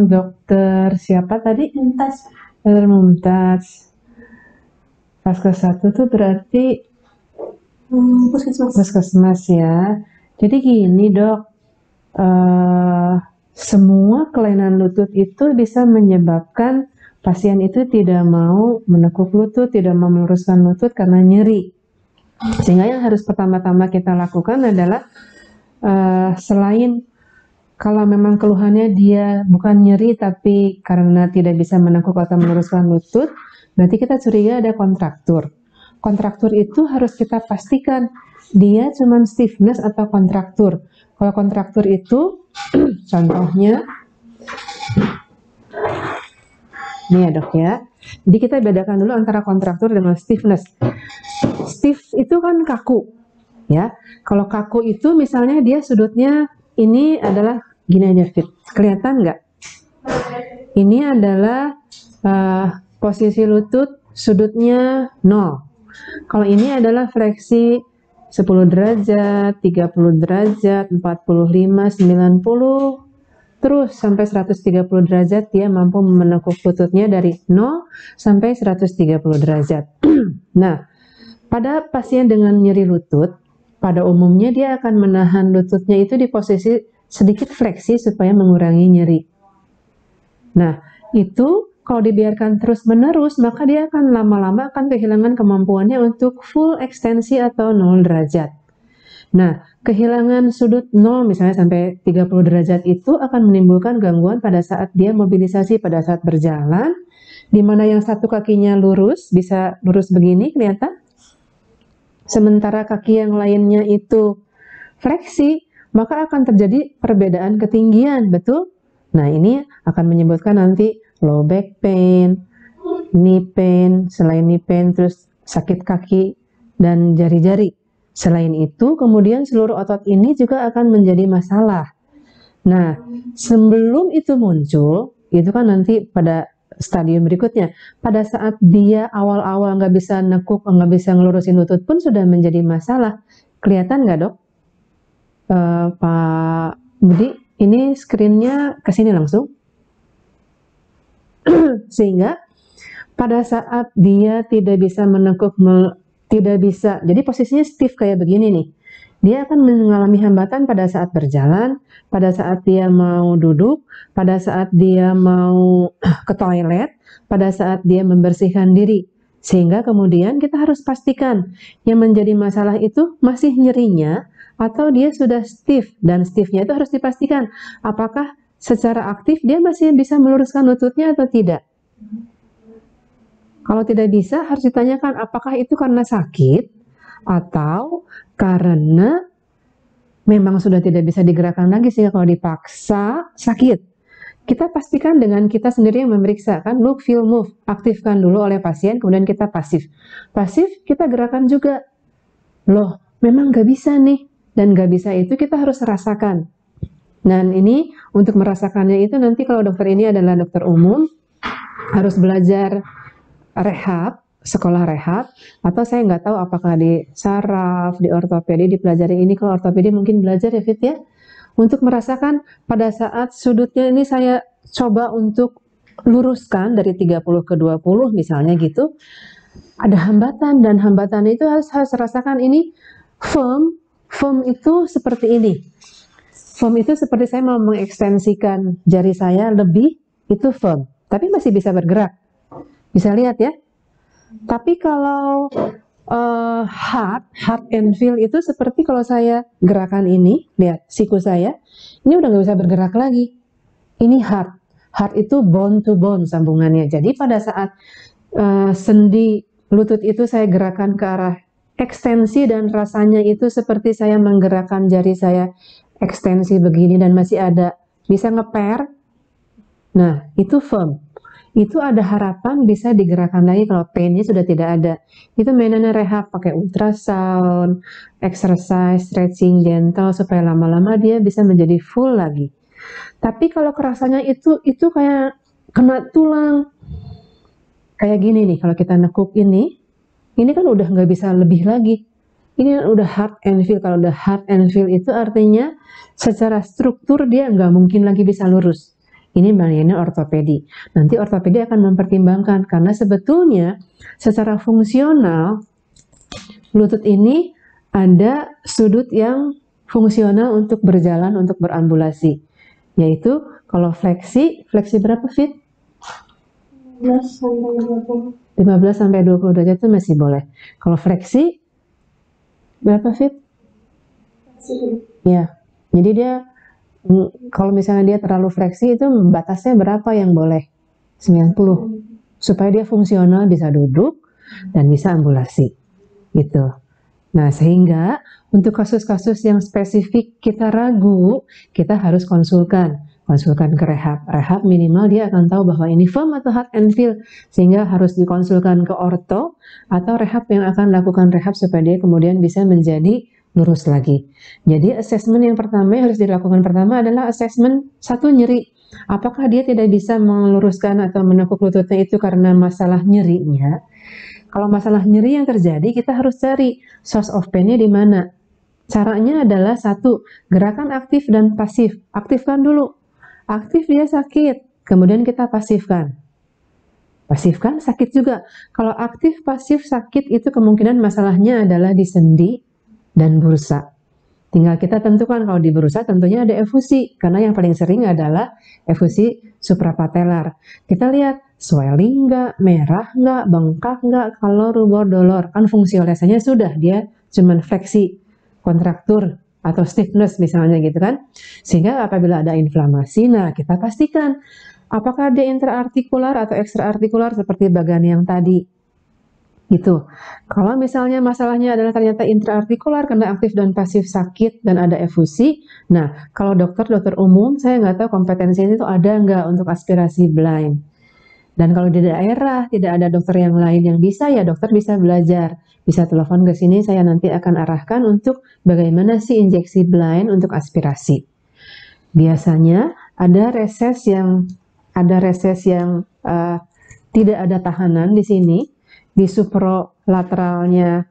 Dokter siapa tadi? Mumtaz. Dokter Mumtaz. Vaskes 1 tuh berarti puskesmas ya. Jadi gini dok, semua kelainan lutut itu bisa menyebabkan pasien itu tidak mau menekuk lutut, tidak mau meluruskan lutut karena nyeri. Sehingga yang harus pertama-tama kita lakukan adalah selain kalau memang keluhannya dia bukan nyeri tapi karena tidak bisa menekuk atau meluruskan lutut, berarti kita curiga ada kontraktur. Kontraktur itu harus kita pastikan dia cuma stiffness atau kontraktur. Kalau kontraktur itu, contohnya, ini ya dok ya. Jadi kita bedakan dulu antara kontraktur dengan stiffness. Stiff itu kan kaku, ya. Kalau kaku itu misalnya dia sudutnya ini adalah gini aja fit, kelihatan nggak? Ini adalah posisi lutut sudutnya 0. Kalau ini adalah fleksi 10 derajat, 30 derajat, 45, 90, terus sampai 130 derajat dia mampu menekuk lututnya dari 0 sampai 130 derajat. Nah, pada pasien dengan nyeri lutut, pada umumnya dia akan menahan lututnya itu di posisi sedikit fleksi supaya mengurangi nyeri. Nah, itu kalau dibiarkan terus-menerus, maka dia akan lama-lama akan kehilangan kemampuannya untuk full ekstensi atau 0 derajat. Nah, kehilangan sudut 0 misalnya sampai 30 derajat itu akan menimbulkan gangguan pada saat dia mobilisasi, pada saat berjalan, di mana yang satu kakinya lurus, bisa lurus begini, kelihatan? Sementara kaki yang lainnya itu fleksi, maka akan terjadi perbedaan ketinggian, betul? Nah, ini akan menyebutkan nanti low back pain, knee pain, selain knee pain, terus sakit kaki dan jari-jari. Selain itu, kemudian seluruh otot ini juga akan menjadi masalah. Nah, sebelum itu muncul, itu kan nanti pada stadium berikutnya. Pada saat dia awal-awal nggak bisa nekuk, nggak bisa ngelurusin lutut pun sudah menjadi masalah. Kelihatan nggak, Dok? Pak Budi, ini screen-nya ke sini langsung. Sehingga pada saat dia tidak bisa menekuk, tidak bisa, jadi posisinya stiff kayak begini nih. Dia akan mengalami hambatan pada saat berjalan, pada saat dia mau duduk, pada saat dia mau ke toilet, pada saat dia membersihkan diri. Sehingga kemudian kita harus pastikan yang menjadi masalah itu masih nyerinya atau dia sudah stiff, dan stiffnya itu harus dipastikan apakah secara aktif dia masih bisa meluruskan lututnya atau tidak. Kalau tidak bisa, harus ditanyakan apakah itu karena sakit atau karena memang sudah tidak bisa digerakkan lagi, sehingga kalau dipaksa sakit. Kita pastikan dengan kita sendiri yang memeriksa, kan, look, feel, move, aktifkan dulu oleh pasien, kemudian kita pasif. Pasif kita gerakan juga. Loh, memang nggak bisa nih, dan nggak bisa itu kita harus rasakan. Dan ini untuk merasakannya itu nanti kalau dokter ini adalah dokter umum, harus belajar rehab, sekolah rehab, atau saya nggak tahu apakah di saraf, di ortopedi dipelajari ini. Kalau ortopedi mungkin belajar ya, Fit ya, untuk merasakan pada saat sudutnya ini saya coba untuk luruskan dari 30 ke 20 misalnya gitu, ada hambatan, dan hambatan itu harus rasakan ini firm itu seperti ini. Firm itu seperti saya mau mengekstensikan jari saya lebih, itu firm, tapi masih bisa bergerak. Bisa lihat ya. Tapi kalau hard and feel itu seperti kalau saya gerakan ini, lihat siku saya, ini udah nggak bisa bergerak lagi. Ini hard. Hard itu bone to bone sambungannya. Jadi pada saat sendi lutut itu saya gerakan ke arah ekstensi, dan rasanya itu seperti saya menggerakkan jari saya ekstensi begini dan masih ada, bisa ngeper. Nah, itu firm. Itu ada harapan bisa digerakkan lagi kalau painnya sudah tidak ada. Itu mainannya rehab, pakai ultrasound, exercise, stretching, gentle, supaya lama-lama dia bisa menjadi full lagi. Tapi kalau kerasanya itu kayak kena tulang. Kayak gini nih, kalau kita nekuk ini kan udah nggak bisa lebih lagi. Ini udah hard and feel. Kalau udah hard and feel itu artinya secara struktur dia nggak mungkin lagi bisa lurus. Ini bagiannya ortopedi. Nanti ortopedi akan mempertimbangkan, karena sebetulnya secara fungsional lutut ini ada sudut yang fungsional untuk berjalan, untuk berambulasi. Yaitu kalau fleksi berapa Fit? 15 sampai 20 derajat itu masih boleh. Kalau fleksi berapa Fit? Ya, jadi dia kalau misalnya dia terlalu fleksi itu batasnya berapa yang boleh? 90. Supaya dia fungsional, bisa duduk dan bisa ambulasi. Gitu. Nah, sehingga untuk kasus-kasus yang spesifik kita ragu, kita harus konsulkan ke rehab. Rehab minimal dia akan tahu bahwa ini firm atau hard and feel, sehingga harus dikonsulkan ke orto atau rehab yang akan lakukan rehab supaya dia kemudian bisa menjadi lurus lagi. Jadi asesmen yang pertama yang harus dilakukan pertama adalah asesmen satu, nyeri. Apakah dia tidak bisa meluruskan atau menekuk lututnya itu karena masalah nyerinya? Kalau masalah nyeri yang terjadi, kita harus cari source of pain-nya di mana. Caranya adalah satu, gerakan aktif dan pasif. Aktifkan dulu. Aktif dia sakit, kemudian kita pasifkan. Pasifkan sakit juga. Kalau aktif pasif sakit itu kemungkinan masalahnya adalah di sendi dan bursa. Tinggal kita tentukan kalau di berusa tentunya ada efusi, karena yang paling sering adalah efusi suprapatelar. Kita lihat swelling nggak, merah nggak, bengkak nggak, kalau rubor dolor, kan fungsi olesanya sudah, dia cuman fleksi, kontraktur, atau stiffness misalnya gitu kan. Sehingga apabila ada inflamasi, nah kita pastikan apakah dia intraartikular atau ekstraartikular seperti bagian yang tadi. Gitu. Kalau misalnya masalahnya adalah ternyata intraartikular karena aktif dan pasif sakit dan ada efusi, nah kalau dokter umum saya nggak tahu kompetensi itu ada nggak untuk aspirasi blind. Dan kalau di daerah tidak ada dokter yang lain yang bisa, ya dokter bisa belajar, bisa telepon ke sini, saya nanti akan arahkan untuk bagaimana sih injeksi blind untuk aspirasi. Biasanya ada reses yang tidak ada tahanan di sini. Di suprolateralnya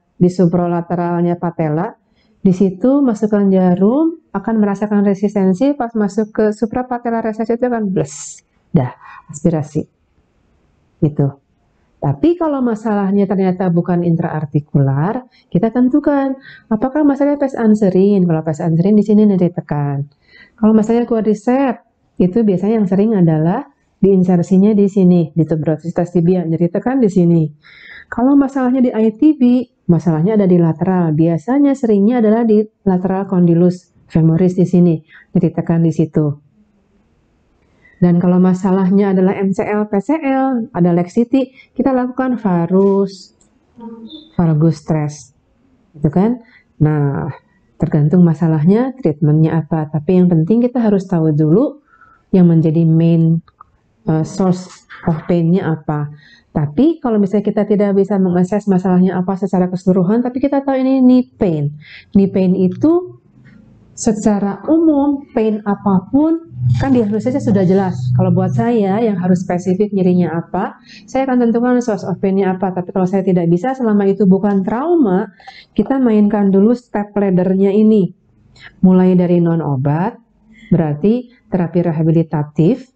patella, di situ masukkan jarum akan merasakan resistensi, pas masuk ke suprapatellar recess itu akan bles, dah aspirasi gitu. Tapi kalau masalahnya ternyata bukan intraartikular, kita tentukan apakah masalahnya pes anserin. Kalau pes anserin di sini nanti tekan. Kalau masalahnya quadriceps, itu biasanya yang sering adalah diinsersinya di sini, di tuberositas tibia, jadi tekan di sini. Kalau masalahnya di ITB, masalahnya ada di lateral. Biasanya seringnya adalah di lateral condylus femoris di sini, jadi tekan di situ. Dan kalau masalahnya adalah MCL, PCL, ada laxity, kita lakukan valgus stress, gitu kan? Nah, tergantung masalahnya, treatmentnya apa. Tapi yang penting kita harus tahu dulu yang menjadi main source of pain-nya apa. Tapi kalau misalnya kita tidak bisa mengakses masalahnya apa secara keseluruhan, tapi kita tahu ini knee pain. Knee pain itu secara umum, pain apapun, kan diagnosisnya sudah jelas. Kalau buat saya yang harus spesifik nyerinya apa, saya akan tentukan source of pain-nya apa. Tapi kalau saya tidak bisa, selama itu bukan trauma, kita mainkan dulu step ladder-nya ini. Mulai dari non-obat, berarti terapi rehabilitatif,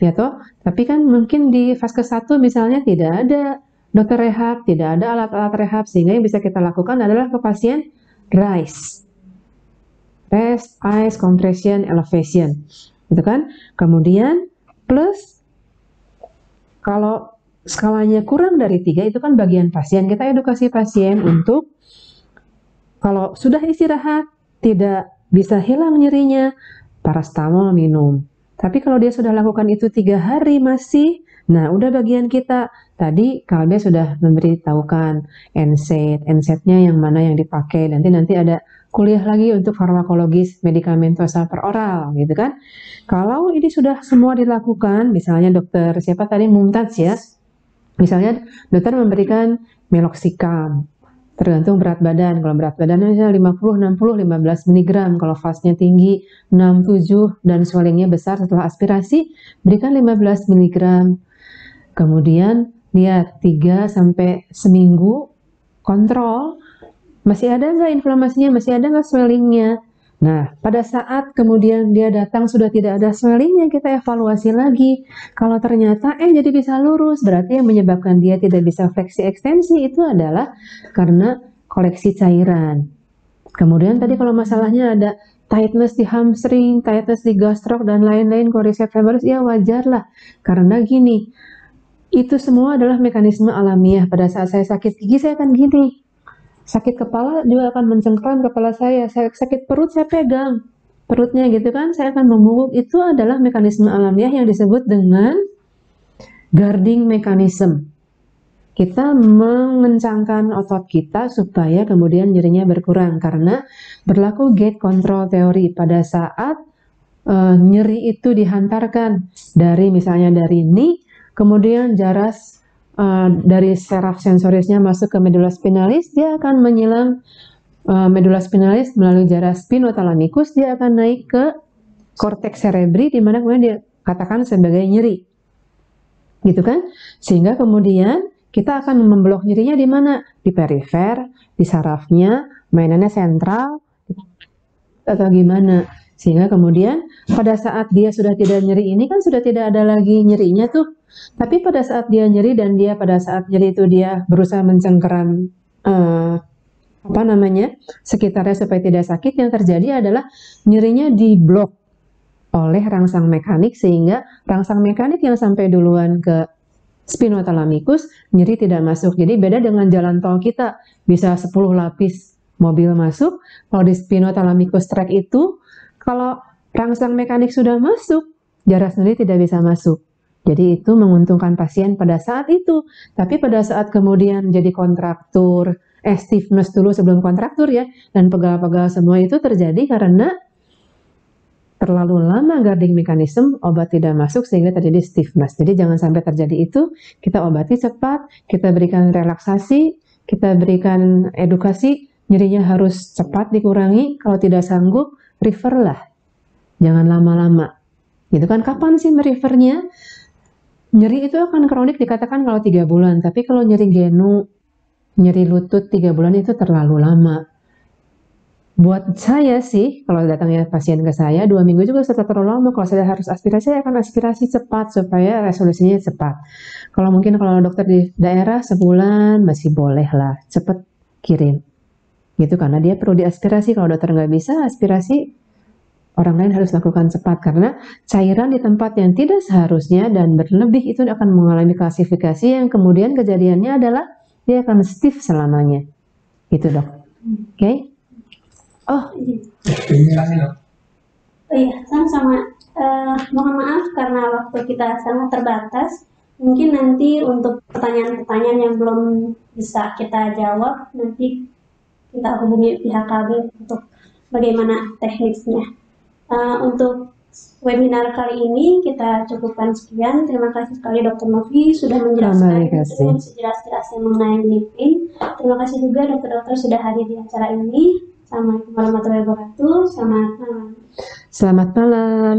ya toh, tapi kan mungkin di fase 1 misalnya tidak ada dokter rehab, tidak ada alat-alat rehab, sehingga yang bisa kita lakukan adalah ke pasien rest, ice, compression, elevation, gitu kan. Kemudian plus kalau skalanya kurang dari 3 itu kan bagian pasien, kita edukasi pasien untuk kalau sudah istirahat tidak bisa hilang nyerinya, paracetamol minum. Tapi kalau dia sudah lakukan itu 3 hari masih, nah udah bagian kita. Tadi Kalbe sudah memberitahukan NSAID-nya yang mana yang dipakai. Nanti ada kuliah lagi untuk farmakologis medikamentosa per oral, gitu kan. Kalau ini sudah semua dilakukan, misalnya dokter siapa tadi Mumtaz ya, misalnya dokter memberikan meloxicam, tergantung berat badan. Kalau berat badannya misalnya 50, 60, 15 mg. Kalau fastnya tinggi 6, 7 dan swellingnya besar setelah aspirasi, berikan 15 mg. Kemudian lihat 3 sampai seminggu kontrol, masih ada nggak inflamasinya, masih ada nggak swellingnya. Nah, pada saat kemudian dia datang sudah tidak ada swellingnya, kita evaluasi lagi. Kalau ternyata jadi bisa lurus, berarti yang menyebabkan dia tidak bisa fleksi ekstensi itu adalah karena koleksi cairan. Kemudian tadi kalau masalahnya ada tightness di hamstring, tightness di gastrok dan lain-lain, quadriceps femoris, ya wajar lah. Karena gini, itu semua adalah mekanisme alamiah. Pada saat saya sakit gigi, saya akan gini. Sakit kepala juga akan mencengkram kepala saya. Sakit perut saya pegang perutnya gitu kan, saya akan membungkuk. Itu adalah mekanisme alamiah yang disebut dengan guarding mechanism. Kita mengencangkan otot kita supaya kemudian nyerinya berkurang karena berlaku gate control teori. Pada saat nyeri itu dihantarkan dari misalnya dari knee, kemudian jaras dari seraf sensorisnya masuk ke medula spinalis, dia akan menyilang medula spinalis melalui jaras spinothalamikus, dia akan naik ke korteks cerebri, di mana kemudian dia katakan sebagai nyeri, gitu kan? Sehingga kemudian kita akan memblok nyerinya di mana? Di perifer, di sarafnya, mainannya sentral, atau gimana? Sehingga kemudian pada saat dia sudah tidak nyeri ini kan sudah tidak ada lagi nyerinya tuh. Tapi pada saat dia nyeri dan dia pada saat nyeri itu dia berusaha mencengkeram apa namanya sekitarnya supaya tidak sakit, yang terjadi adalah nyerinya diblok oleh rangsang mekanik, sehingga rangsang mekanik yang sampai duluan ke spinothalamikus, nyeri tidak masuk. Jadi beda dengan jalan tol kita, bisa 10 lapis mobil masuk. Kalau di spinothalamikus tract itu, kalau rangsang mekanik sudah masuk, jarak sendiri tidak bisa masuk. Jadi itu menguntungkan pasien pada saat itu. Tapi pada saat kemudian jadi kontraktur, stiffness dulu sebelum kontraktur ya, dan pegal-pegal semua itu terjadi karena terlalu lama guarding mechanism, obat tidak masuk sehingga terjadi stiffness. Jadi jangan sampai terjadi itu, kita obati cepat, kita berikan relaksasi, kita berikan edukasi, nyerinya harus cepat dikurangi, kalau tidak sanggup, refer lah. Jangan lama-lama. Gitu kan, kapan sih merefernya? Nyeri itu akan kronik dikatakan kalau 3 bulan, tapi kalau nyeri genu, nyeri lutut 3 bulan itu terlalu lama. Buat saya sih, kalau datangnya pasien ke saya 2 minggu juga sudah terlalu lama. Kalau saya harus aspirasi, saya akan aspirasi cepat supaya resolusinya cepat. Kalau mungkin kalau dokter di daerah sebulan masih boleh lah, cepat kirim. Gitu, karena dia perlu diaspirasi. Kalau dokter nggak bisa aspirasi, orang lain harus lakukan cepat, karena cairan di tempat yang tidak seharusnya dan berlebih itu akan mengalami klasifikasi yang kemudian kejadiannya adalah dia akan stiff selamanya. Gitu dok. Oke? Oh, Terima kasih dok. Iya, sama-sama. Mohon maaf karena waktu kita sangat terbatas. Mungkin nanti untuk pertanyaan-pertanyaan yang belum bisa kita jawab, nanti kita hubungi pihak kami untuk bagaimana teknisnya. Untuk webinar kali ini kita cukupkan sekian. Terima kasih sekali Dr. Novi sudah menjelaskan dengan sejelas-jelasnya mengenai lipin. Terima kasih juga dokter-dokter sudah hadir di acara ini. Assalamualaikum warahmatullahi wabarakatuh. Selamat malam. Selamat malam.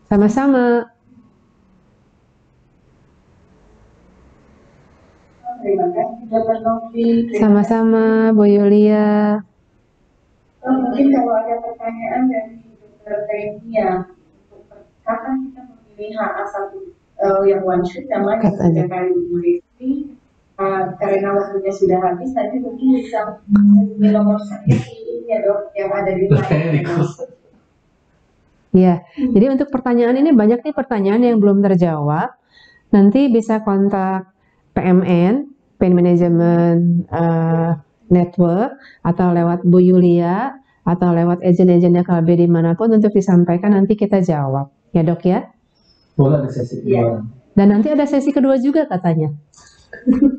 Sama-sama. Terima kasih Dr. Novi. Sama-sama Bu Yulia. Mungkin kalau ada pertanyaan dari Dr. Tenia, kapan kita memilih HA1 yang one shot sama yang 3 kali injeksi, karena waktunya sudah habis, nanti mungkin bisa hubungi nomor saya ini ya dok, yang ada di layar. Ya, jadi untuk pertanyaan ini banyak nih pertanyaan yang belum terjawab. Nanti bisa kontak PMN, Pain Management Network, atau lewat Bu Yulia, atau lewat agen-agennya KB dimanapun untuk disampaikan, nanti kita jawab. Ya dok ya? Boleh ada sesi kedua. Dan nanti ada sesi kedua juga katanya.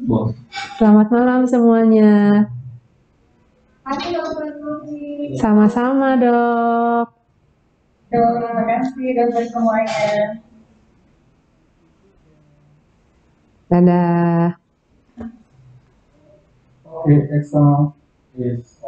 Boleh. Selamat malam semuanya. Terima kasih Dr. Novi. Sama-sama dok. Terima kasih dokter semuanya. Dadah. Okay, next one is